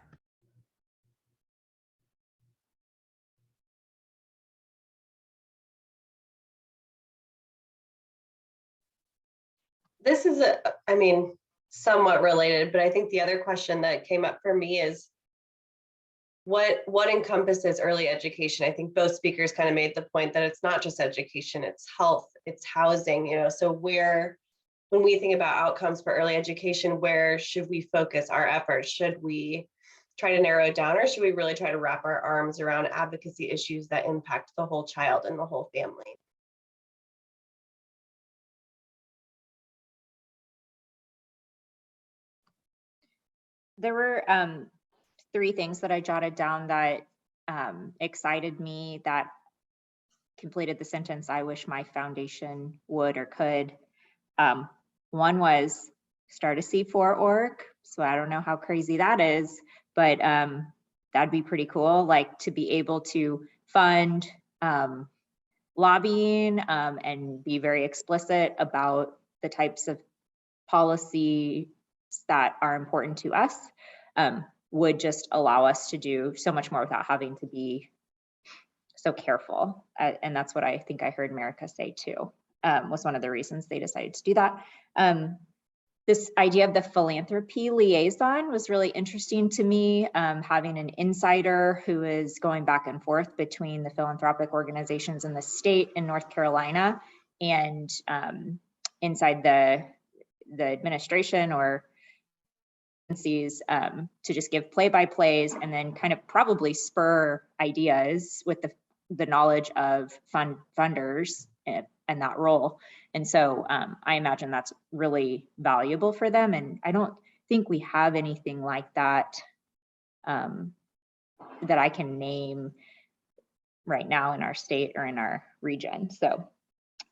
this is I mean, somewhat related, but I think the other question that came up for me is what encompasses early education? I think both speakers kind of made the point that it's not just education, it's health, it's housing, you know, so when we think about outcomes for early education, where should we focus our efforts? Should we try to narrow it down, or should we really try to wrap our arms around advocacy issues that impact the whole child and the whole family? There were 3 things that I jotted down that excited me, that completed the sentence, I wish my foundation would or could. One was start a C4 org. So I don't know how crazy that is, but that'd be pretty cool, like to be able to fund lobbying and be very explicit about the types of policies that are important to us, would just allow us to do so much more without having to be so careful. And that's what I think I heard America say too, was one of the reasons they decided to do that. This idea of the philanthropy liaison was really interesting to me, having an insider who is going back and forth between the philanthropic organizations in the state in North Carolina and inside the administration or agencies, to just give play-by-plays and then kind of probably spur ideas with the knowledge of funders and that role. And so I imagine that's really valuable for them. And I don't think we have anything like that that I can name right now in our state or in our region. So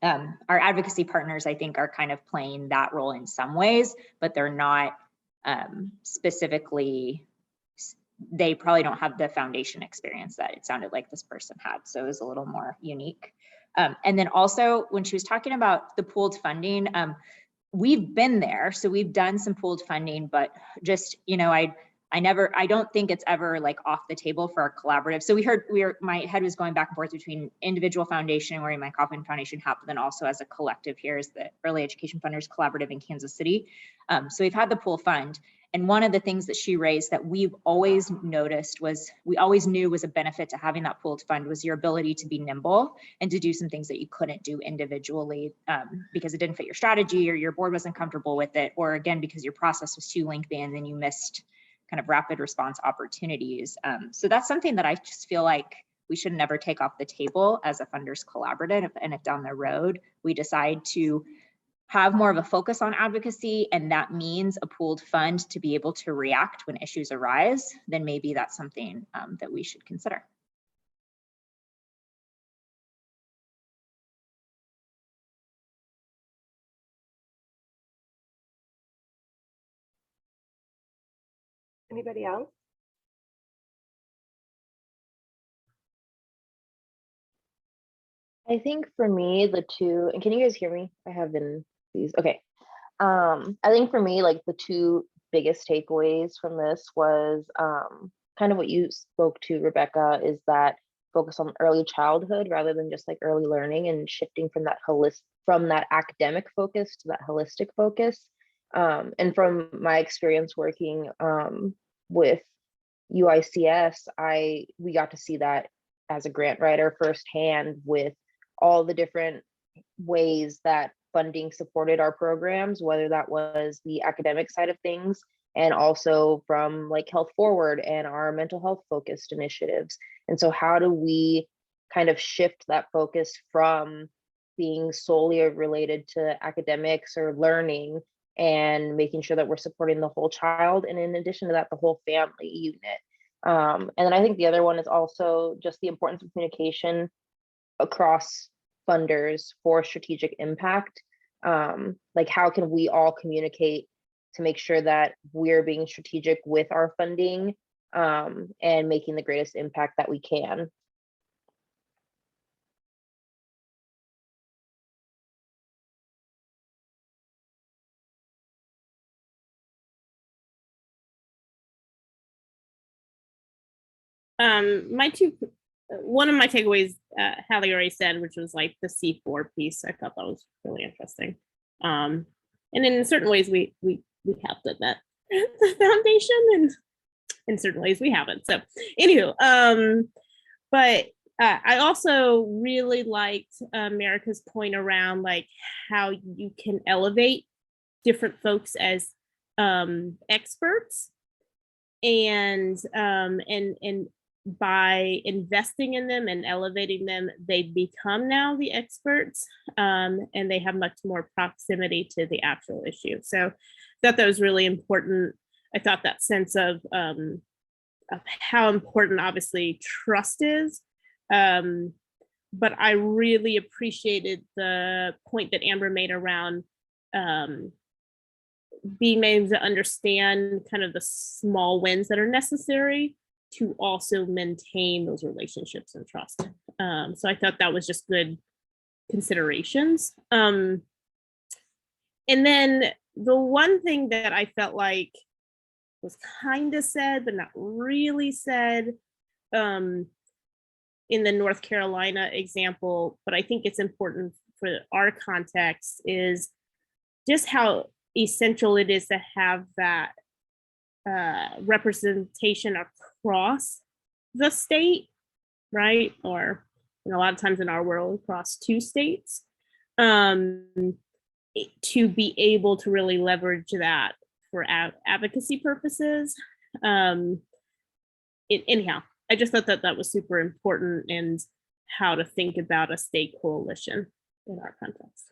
our advocacy partners, I think, are kind of playing that role in some ways, but they're not specifically, they probably don't have the foundation experience that it sounded like this person had. So it was a little more unique. And then also when she was talking about the pooled funding, we've been there. So we've done some pooled funding, but just, you know, I don't think it's ever like off the table for our collaborative. So my head was going back and forth between individual foundation, wearing my Kauffman Foundation hat, but then also as a collective here is the Early Education Funders Collaborative in Kansas City. So we've had the pool fund. And one of the things that she raised that we've always noticed we always knew was a benefit to having that pooled fund was your ability to be nimble and to do some things that you couldn't do individually because it didn't fit your strategy or your board wasn't comfortable with it, or again, because your process was too lengthy and then you missed kind of rapid response opportunities. So that's something that I just feel like we should never take off the table as a funders collaborative. And if down the road we decide to have more of a focus on advocacy, and that means a pooled fund to be able to react when issues arise, then maybe that's something that we should consider. Anybody else? I think for me, the two, and can you guys hear me? I have been these, okay. I think for me, like the two biggest takeaways from this was kind of what you spoke to, Rebecca, is that focus on early childhood rather than just like early learning, and shifting from that academic focus to that holistic focus. And from my experience working with UICS, we got to see that as a grant writer firsthand with all the different ways that funding supported our programs, whether that was the academic side of things and also from like Health Forward and our mental health focused initiatives. And so how do we kind of shift that focus from being solely related to academics or learning and making sure that we're supporting the whole child, and in addition to that, the whole family unit. And then I think the other one is also just the importance of communication across funders for strategic impact. Like how can we all communicate to make sure that we're being strategic with our funding and making the greatest impact that we can. One of my takeaways, Hallie already said, which was like the C4 piece. I thought that was really interesting. And in certain ways, we have done that. The foundation, and in certain ways, we haven't. So, anywho, but I also really liked America's point around like how you can elevate different folks as experts, and by investing in them and elevating them, they become now the experts, and they have much more proximity to the actual issue. So I thought that was really important. I thought that sense of how important obviously trust is. But I really appreciated the point that Amber made around being able to understand kind of the small wins that are necessary to also maintain those relationships and trust. So I thought that was just good considerations. And then the one thing that I felt like was kind of said, but not really said, in the North Carolina example, but I think it's important for our context, is just how essential it is to have that representation across the state, right? Or a lot of times in our world, across 2 states, to be able to really leverage that for advocacy purposes. Anyhow, I just thought that that was super important, and how to think about a state coalition in our context.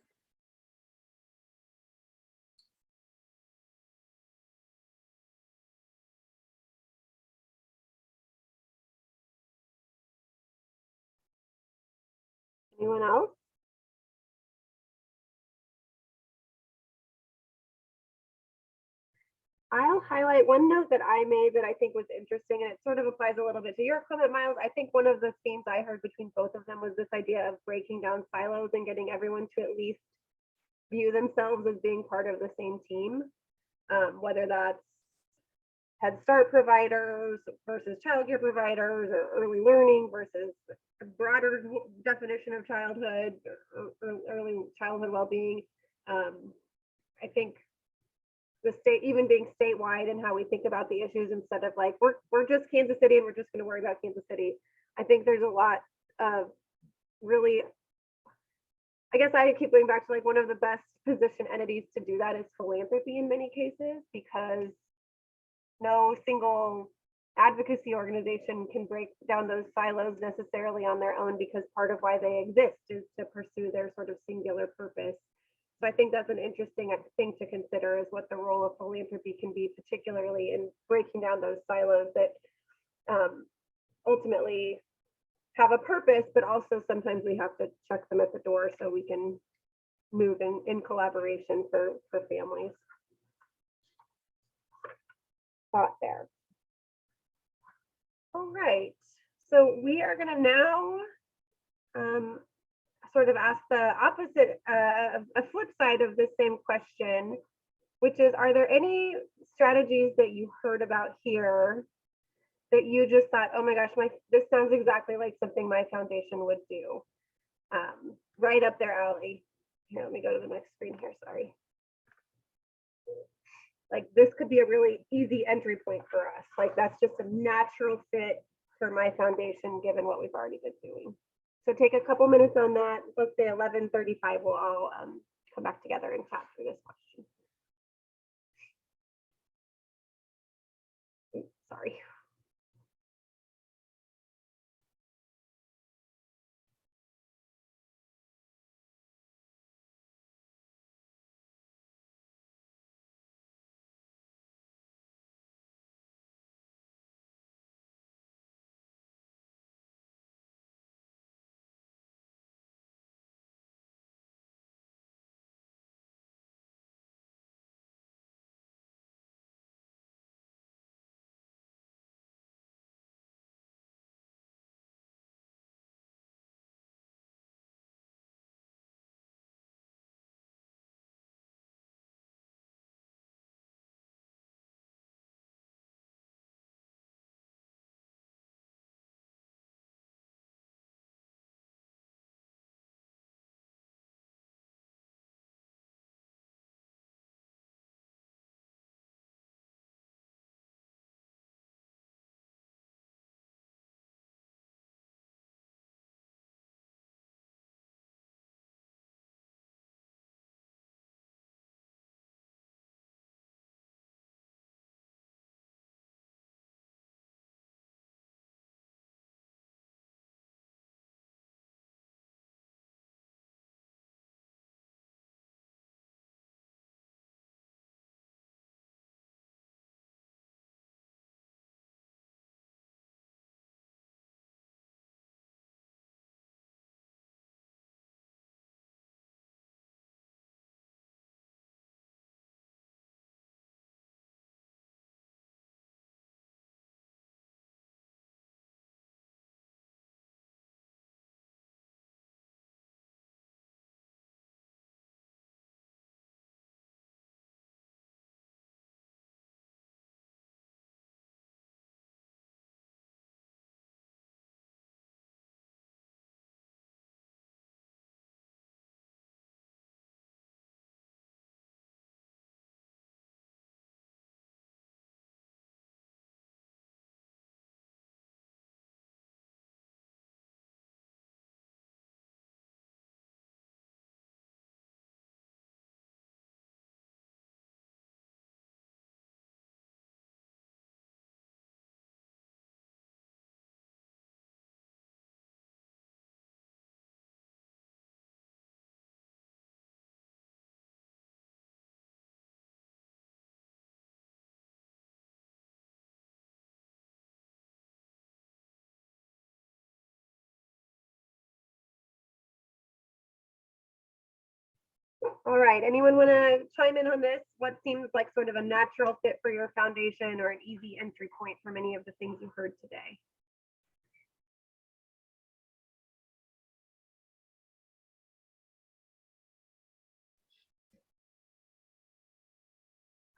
Anyone else? I'll highlight one note that I made that I think was interesting, and it sort of applies a little bit to your comment, Miles. I think one of the themes I heard between both of them was this idea of breaking down silos and getting everyone to at least view themselves as being part of the same team, whether that's Head Start providers versus childcare providers, or early learning versus a broader definition of childhood, or early childhood well-being. I think the state, even being statewide, and how we think about the issues instead of like, we're just Kansas City and we're just going to worry about Kansas City. I think there's a lot of really, I guess I keep going back to like one of the best positioned entities to do that is philanthropy in many cases, because no single advocacy organization can break down those silos necessarily on their own, because part of why they exist is to pursue their sort of singular purpose. So I think that's an interesting thing to consider, is what the role of philanthropy can be, particularly in breaking down those silos that ultimately have a purpose, but also sometimes we have to check them at the door so we can move in collaboration for families. Thought there. All right, so we are going to now sort of ask the opposite, a flip side of the same question, which is, are there any strategies that you heard about here that you just thought, oh my gosh, this sounds exactly like something my foundation would do? Right up their alley. Here, let me go to the next screen here, sorry. Like, this could be a really easy entry point for us. Like, that's just a natural fit for my foundation, given what we've already been doing. So take a couple minutes on that. Let's say 11:35, we'll all come back together and chat through this question. Oops, sorry. All right, anyone want to chime in on this? What seems like sort of a natural fit for your foundation or an easy entry point from any of the things you've heard today?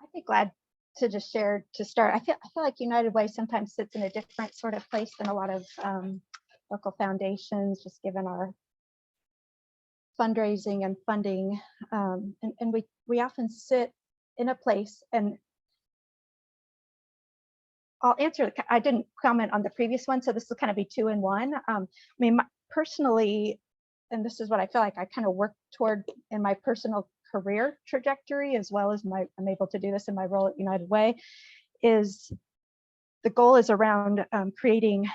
I'd be glad to just share to start. I feel like United Way sometimes sits in a different sort of place than a lot of local foundations, just given our fundraising and funding, and we often sit in a place, and I'll answer. I didn't comment on the previous one, so this will kind of be two in one. I mean, personally, and this is what I feel like I kind of work toward in my personal career trajectory, as well as I'm able to do this in my role at United Way, is the goal is around creating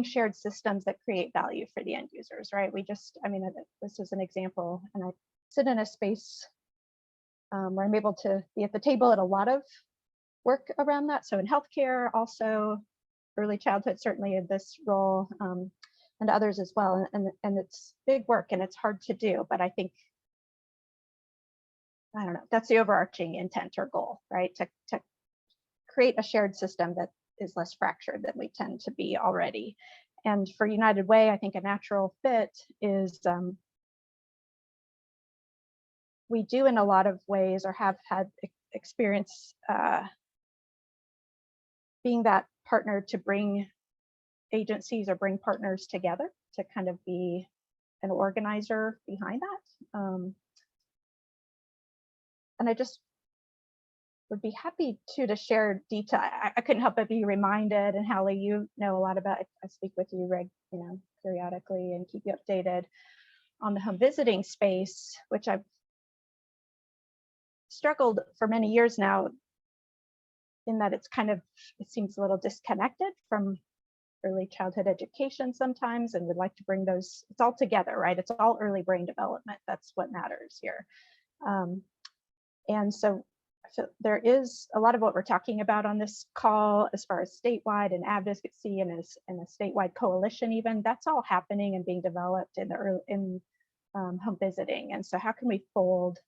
shared systems that create value for the end users, right? I mean, this is an example, and I sit in a space where I'm able to be at the table at a lot of work around that. So in healthcare, also early childhood, certainly in this role, and others as well. And it's big work and it's hard to do, but I think, I don't know, that's the overarching intent or goal, right? To create a shared system that is less fractured than we tend to be already. And for United Way, I think a natural fit is we do in a lot of ways, or have had experience being that partner to bring agencies or bring partners together to kind of be an organizer behind that. And I just would be happy to share detail. I couldn't help but be reminded, and Hallie, you know a lot about it. I speak with you periodically and keep you updated on the home visiting space, which I've struggled for many years now, in that it seems a little disconnected from early childhood education sometimes, and would like to bring those, it's all together, right? It's all early brain development. That's what matters here. And so there is a lot of what we're talking about on this call as far as statewide and advocacy and a statewide coalition even, that's all happening and being developed in home visiting. And so how can we fold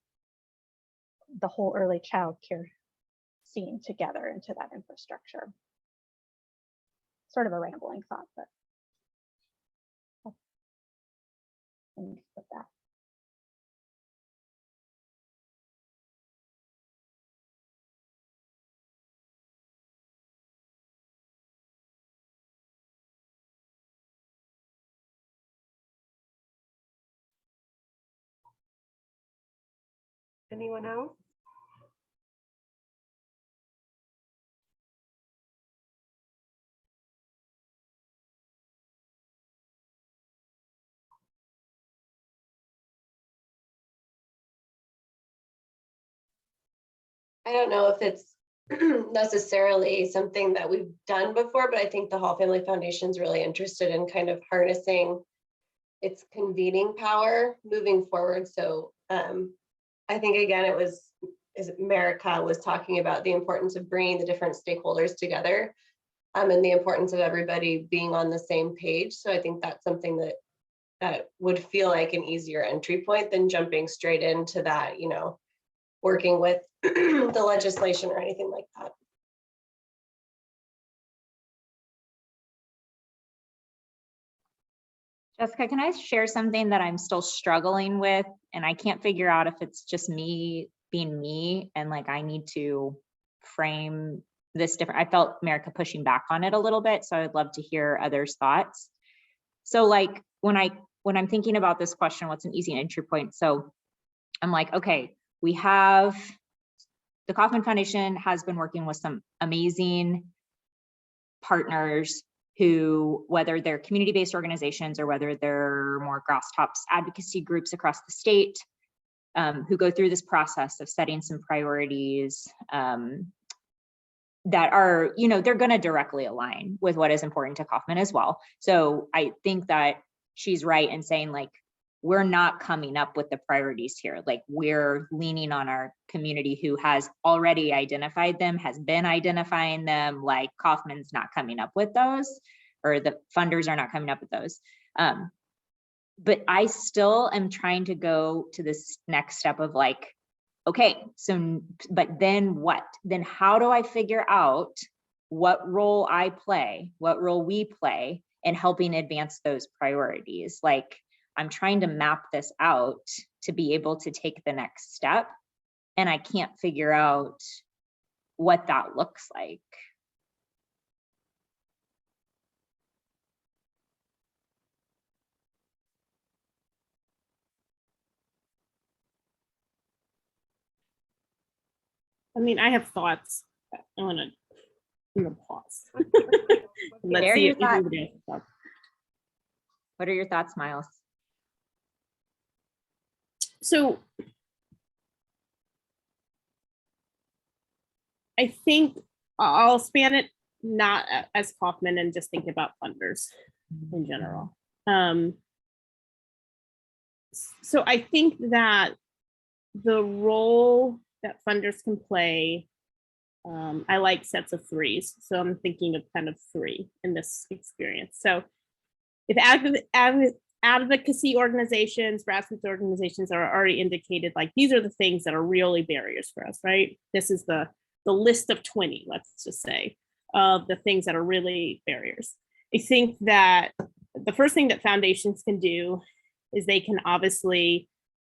the whole early child care scene together into that infrastructure? Sort of a rambling thought, but I'll finish with that. Anyone else? I don't know if it's necessarily something that we've done before, but I think the Hall Family Foundation is really interested in kind of harnessing its convening power moving forward. So I think, again, America was talking about the importance of bringing the different stakeholders together, and the importance of everybody being on the same page. So I think that's something that would feel like an easier entry point than jumping straight into that, working with the legislation or anything like that. Jessica, can I share something that I'm still struggling with? And I can't figure out if it's just me being me and like I need to frame this different. I felt America pushing back on it a little bit. So I'd love to hear others' thoughts. So like when I'm thinking about this question, what's an easy entry point? So I'm like, okay, we have the Kauffman Foundation has been working with some amazing partners who, whether they're community-based organizations or whether they're more grasstops advocacy groups across the state, who go through this process of setting some priorities that are, they're going to directly align with what is important to Kauffman as well. So I think that she's right in saying like, we're not coming up with the priorities here. Like we're leaning on our community who has already identified them, has been identifying them. Like Kauffman's not coming up with those, or the funders are not coming up with those. but I still am trying to go to this next step of like, okay, so, but then what? Then how do I figure out what role I play, what role we play in helping advance those priorities? Like, I'm trying to map this out to be able to take the next step, and I can't figure out what that looks like. I mean, I have thoughts. I'm gonna pause. Let's Share see your if anybody thoughts. else has thoughts. What are your thoughts, Miles? So I think I'll span it not as Kaufman and just think about funders in general. So I think that the role that funders can play, I like sets of threes. So I'm thinking of kind of three in this experience. So if advocacy organizations, grassroots organizations are already indicated, like these are the things that are really barriers for us, right? This is the list of 20, let's just say, of the things that are really barriers. I think that the first thing that foundations can do is they can obviously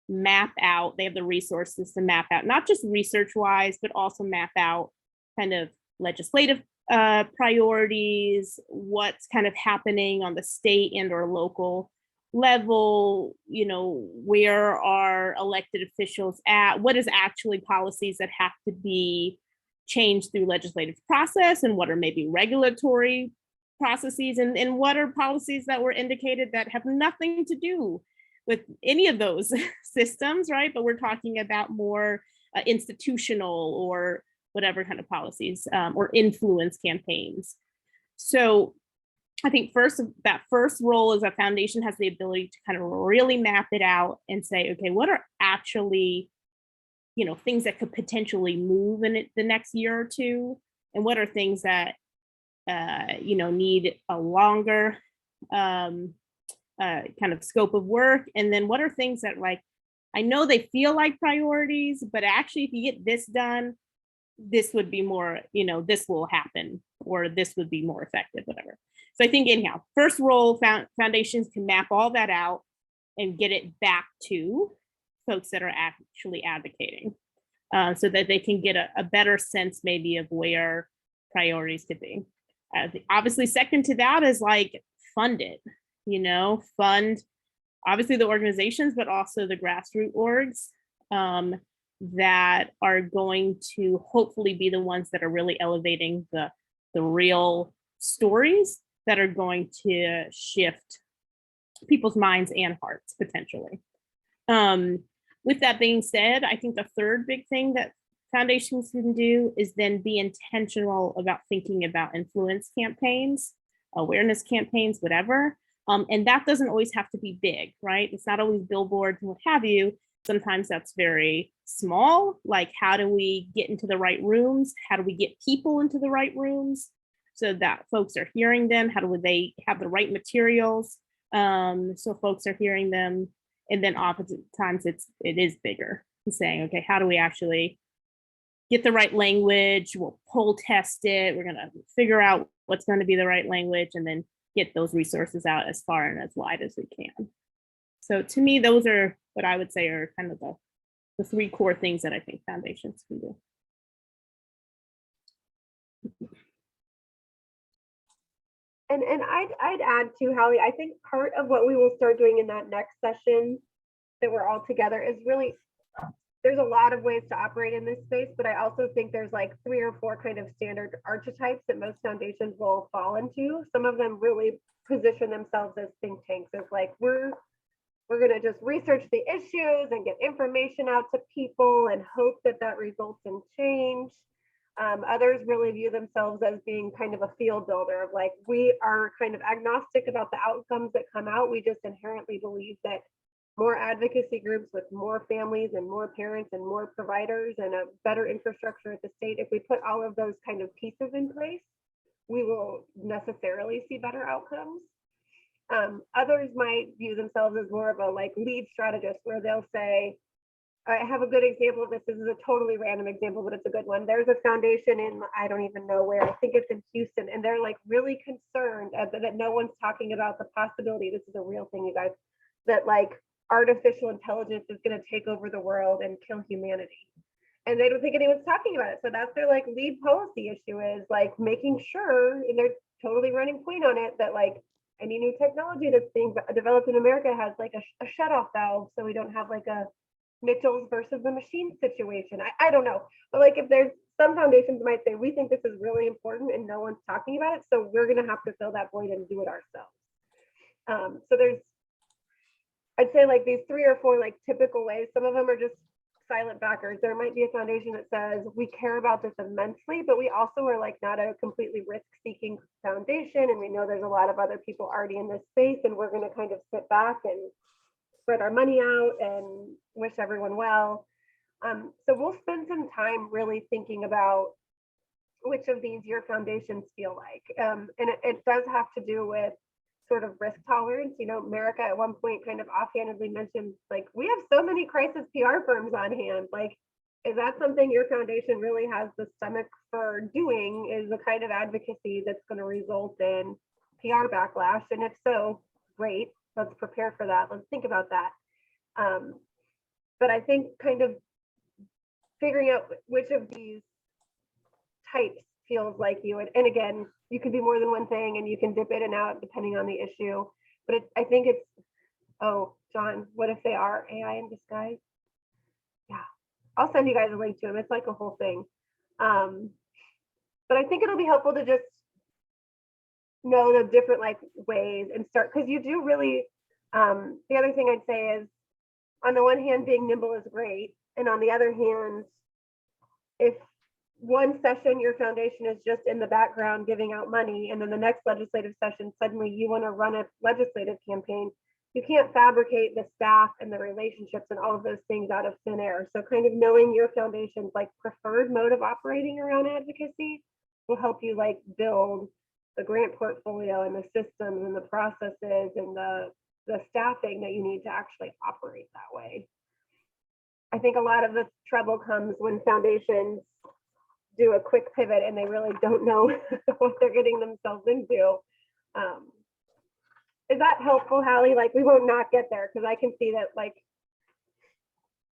map out, they have the resources to map out, not just research wise, but also map out kind of legislative priorities, what's kind of happening on the state and or local level, you know, where are elected officials at, what is actually policies that have to be changed through legislative process, and what are maybe regulatory processes, and what are policies that were indicated that have nothing to do with any of those systems, right? But we're talking about more institutional or whatever kind of policies, or influence campaigns. So I think that first role is a foundation has the ability to kind of really map it out and say, okay, what are actually, you know, things that could potentially move in the next year or two, and what are things that you know, need a longer kind of scope of work, and then what are things that, like, I know they feel like priorities, but actually if you get this done, this would be more, you know, this will happen, or this would be more effective, whatever. So I think anyhow, first role, foundations can map all that out and get it back to folks that are actually advocating, so that they can get a better sense maybe of where priorities could be. Obviously second to that is like fund it, you know, fund obviously the organizations, but also the grassroots orgs that are going to hopefully be the ones that are really elevating the real stories that are going to shift people's minds and hearts potentially. With that being said, I think the third big thing that foundations can do is then be intentional about thinking about influence campaigns, awareness campaigns, whatever. And that doesn't always have to be big, right? It's not always billboards and what have you. Sometimes that's very small, like how do we get into the right rooms? How do we get people into the right rooms so that folks are hearing them? How do they have the right materials so folks are hearing them? And then oftentimes it is bigger, saying, okay, how do we actually get the right language? We'll poll test it. We're gonna figure out what's going to be the right language, and then get those resources out as far and as wide as we can. So to me, those are what I would say are kind of the three core things that I think foundations can do. And I'd add to Hallie, I think part of what we will start doing in that next session that we're all together is really, there's a lot of ways to operate in this space, but I also think there's like 3 or 4 kind of standard archetypes that most foundations will fall into. Some of them really position themselves as think tanks, as like we're going to just research the issues and get information out to people and hope that that results in change. Others really view themselves as being kind of a field builder of like, we are kind of agnostic about the outcomes that come out. We just inherently believe that more advocacy groups with more families and more parents and more providers and a better infrastructure at the state, if we put all of those kind of pieces in place, we will necessarily see better outcomes. Others might view themselves as more of a like lead strategist, where they'll say, I have a good example of this. This is a totally random example, but it's a good one. There's a foundation in, I don't even know where, I think it's in Houston, and they're like really concerned that no one's talking about the possibility, this is a real thing, you guys, that like artificial intelligence is going to take over the world and kill humanity. And they don't think anyone's talking about it. So that's their like lead policy issue, is like making sure, and they're totally running point on it, that like any new technology that's being developed in America has like a shut-off valve, so we don't have like a Mitchell's versus the machine situation. I don't know. But like if there's some foundations might say, we think this is really important and no one's talking about it, so we're gonna have to fill that void and do it ourselves. So there's, I'd say like these 3 or 4 like typical ways. Some of them are just silent backers. There might be a foundation that says, we care about this immensely, but we also are like not a completely risk-seeking foundation, and we know there's a lot of other people already in this space, and we're gonna kind of sit back and spread our money out and wish everyone well. So we'll spend some time really thinking about which of these your foundations feel like. And it does have to do with sort of risk tolerance. You know, America at one point kind of offhandedly mentioned, like, we have so many crisis PR firms on hand. Like, is that something your foundation really has the stomach for doing? Is the kind of advocacy that's going to result in PR backlash? And if so, great. Let's prepare for that. Let's think about that. But I think kind of figuring out which of these types feels like you. And again, you can be more than one thing, and you can dip in and out depending on the issue. But I think it's, oh, John, what if they are AI in disguise? Yeah, I'll send you guys a link to them. It's like a whole thing. But I think it'll be helpful to just know the different like ways and start, because you do really, the other thing I'd say is, on the one hand, being nimble is great, and on the other hand, if one session your foundation is just in the background giving out money, and then the next legislative session suddenly you want to run a legislative campaign, you can't fabricate the staff and the relationships and all of those things out of thin air. So kind of knowing your foundation's like preferred mode of operating around advocacy will help you like build the grant portfolio and the systems and the processes and the staffing that you need to actually operate that way. I think a lot of the trouble comes when foundations do a quick pivot and they really don't know what they're getting themselves into. Is that helpful, Hallie? Like, we won't not get there, because I can see that like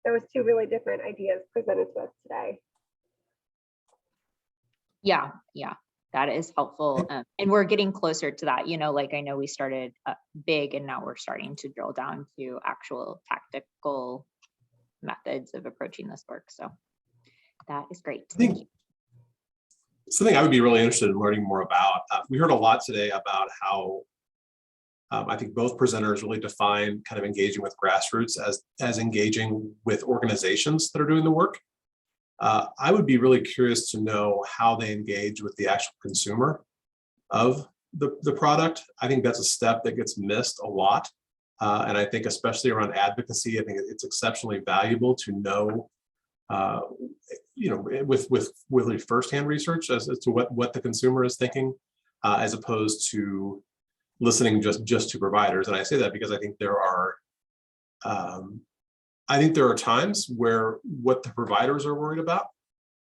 there was 2 really different ideas presented to us today. Yeah, that is helpful. And we're getting closer to that, you know, like I know we started big, and now we're starting to drill down to actual tactical methods of approaching this work. So that is great. Thank you. Something I would be really interested in learning more about. We heard a lot today about how I think both presenters really define kind of engaging with grassroots as engaging with organizations that are doing the work. I would be really curious to know how they engage with the actual consumer of the product. I think that's a step that gets missed a lot. And I think especially around advocacy, I think it's exceptionally valuable to know, you know, with really firsthand research as to what the consumer is thinking, as opposed to listening just to providers. And I say that because I think there are times where what the providers are worried about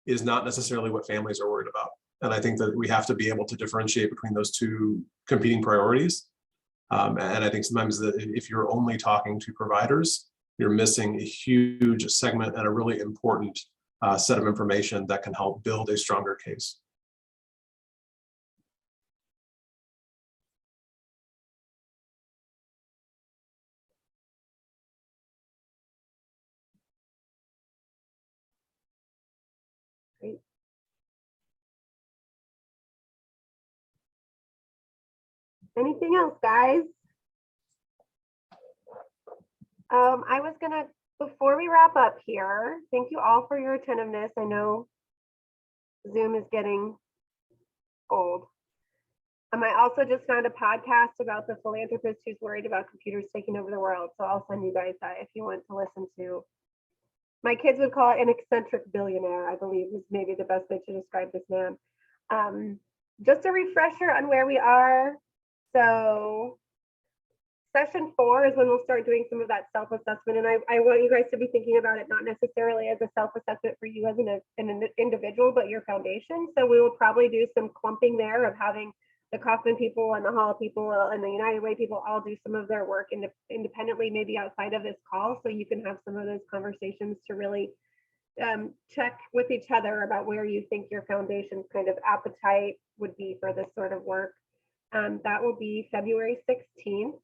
is not necessarily what families are worried about. And I think that we have to be able to differentiate between those 2 competing priorities. And I think sometimes that if you're only talking to providers, you're missing a huge segment and a really important set of information that can help build a stronger case. Great. Anything else, guys? I was gonna, before we wrap up here, thank you all for your attentiveness. I know Zoom is getting old. I also just found a podcast about the philanthropist who's worried about computers taking over the world. So I'll send you guys that if you want to listen to. My kids would call it an eccentric billionaire, I believe is maybe the best way to describe this man. Just a refresher on where we are. So Session 4 is when we'll start doing some of that self-assessment. And I want you guys to be thinking about it, not necessarily as a self-assessment for you as an individual, but your foundation. So we will probably do some clumping there of having the Kaufman people and the Hall people and the United Way people all do some of their work independently, maybe outside of this call. So you can have some of those conversations to really check with each other about where you think your foundation's kind of appetite would be for this sort of work. That will be February 16th.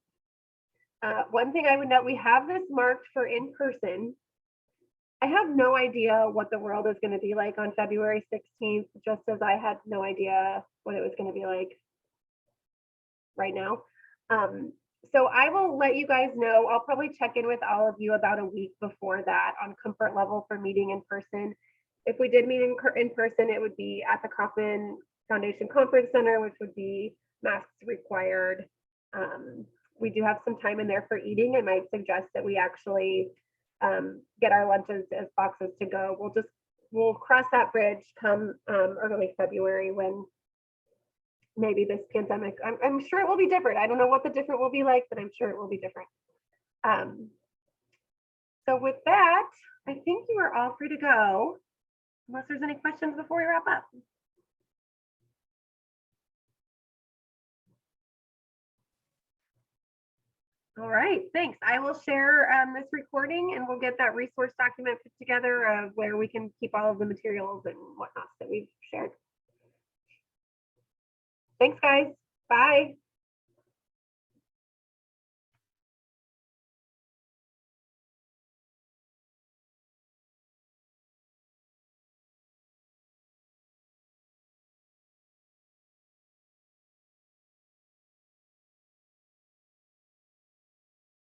One thing I would note, we have this marked for in person. I have no idea what the world is going to be like on February 16th, just as I had no idea what it was going to be like right now. So I will let you guys know. I'll probably check in with all of you about a week before that on comfort level for meeting in person. If we did meet in person, it would be at the Kaufman Foundation Conference Center, which would be masks required. We do have some time in there for eating. I might suggest that we actually get our lunches as boxes to go. We'll cross that bridge come early February when maybe this pandemic, I'm sure it will be different. I don't know what the different will be like, but I'm sure it will be different. So with that, I think you are all free to go, unless there's any questions before we wrap up. All right, thanks. I will share this recording and we'll get that resource document put together of where we can keep all of the materials and whatnot that we've shared. Thanks, guys. Bye.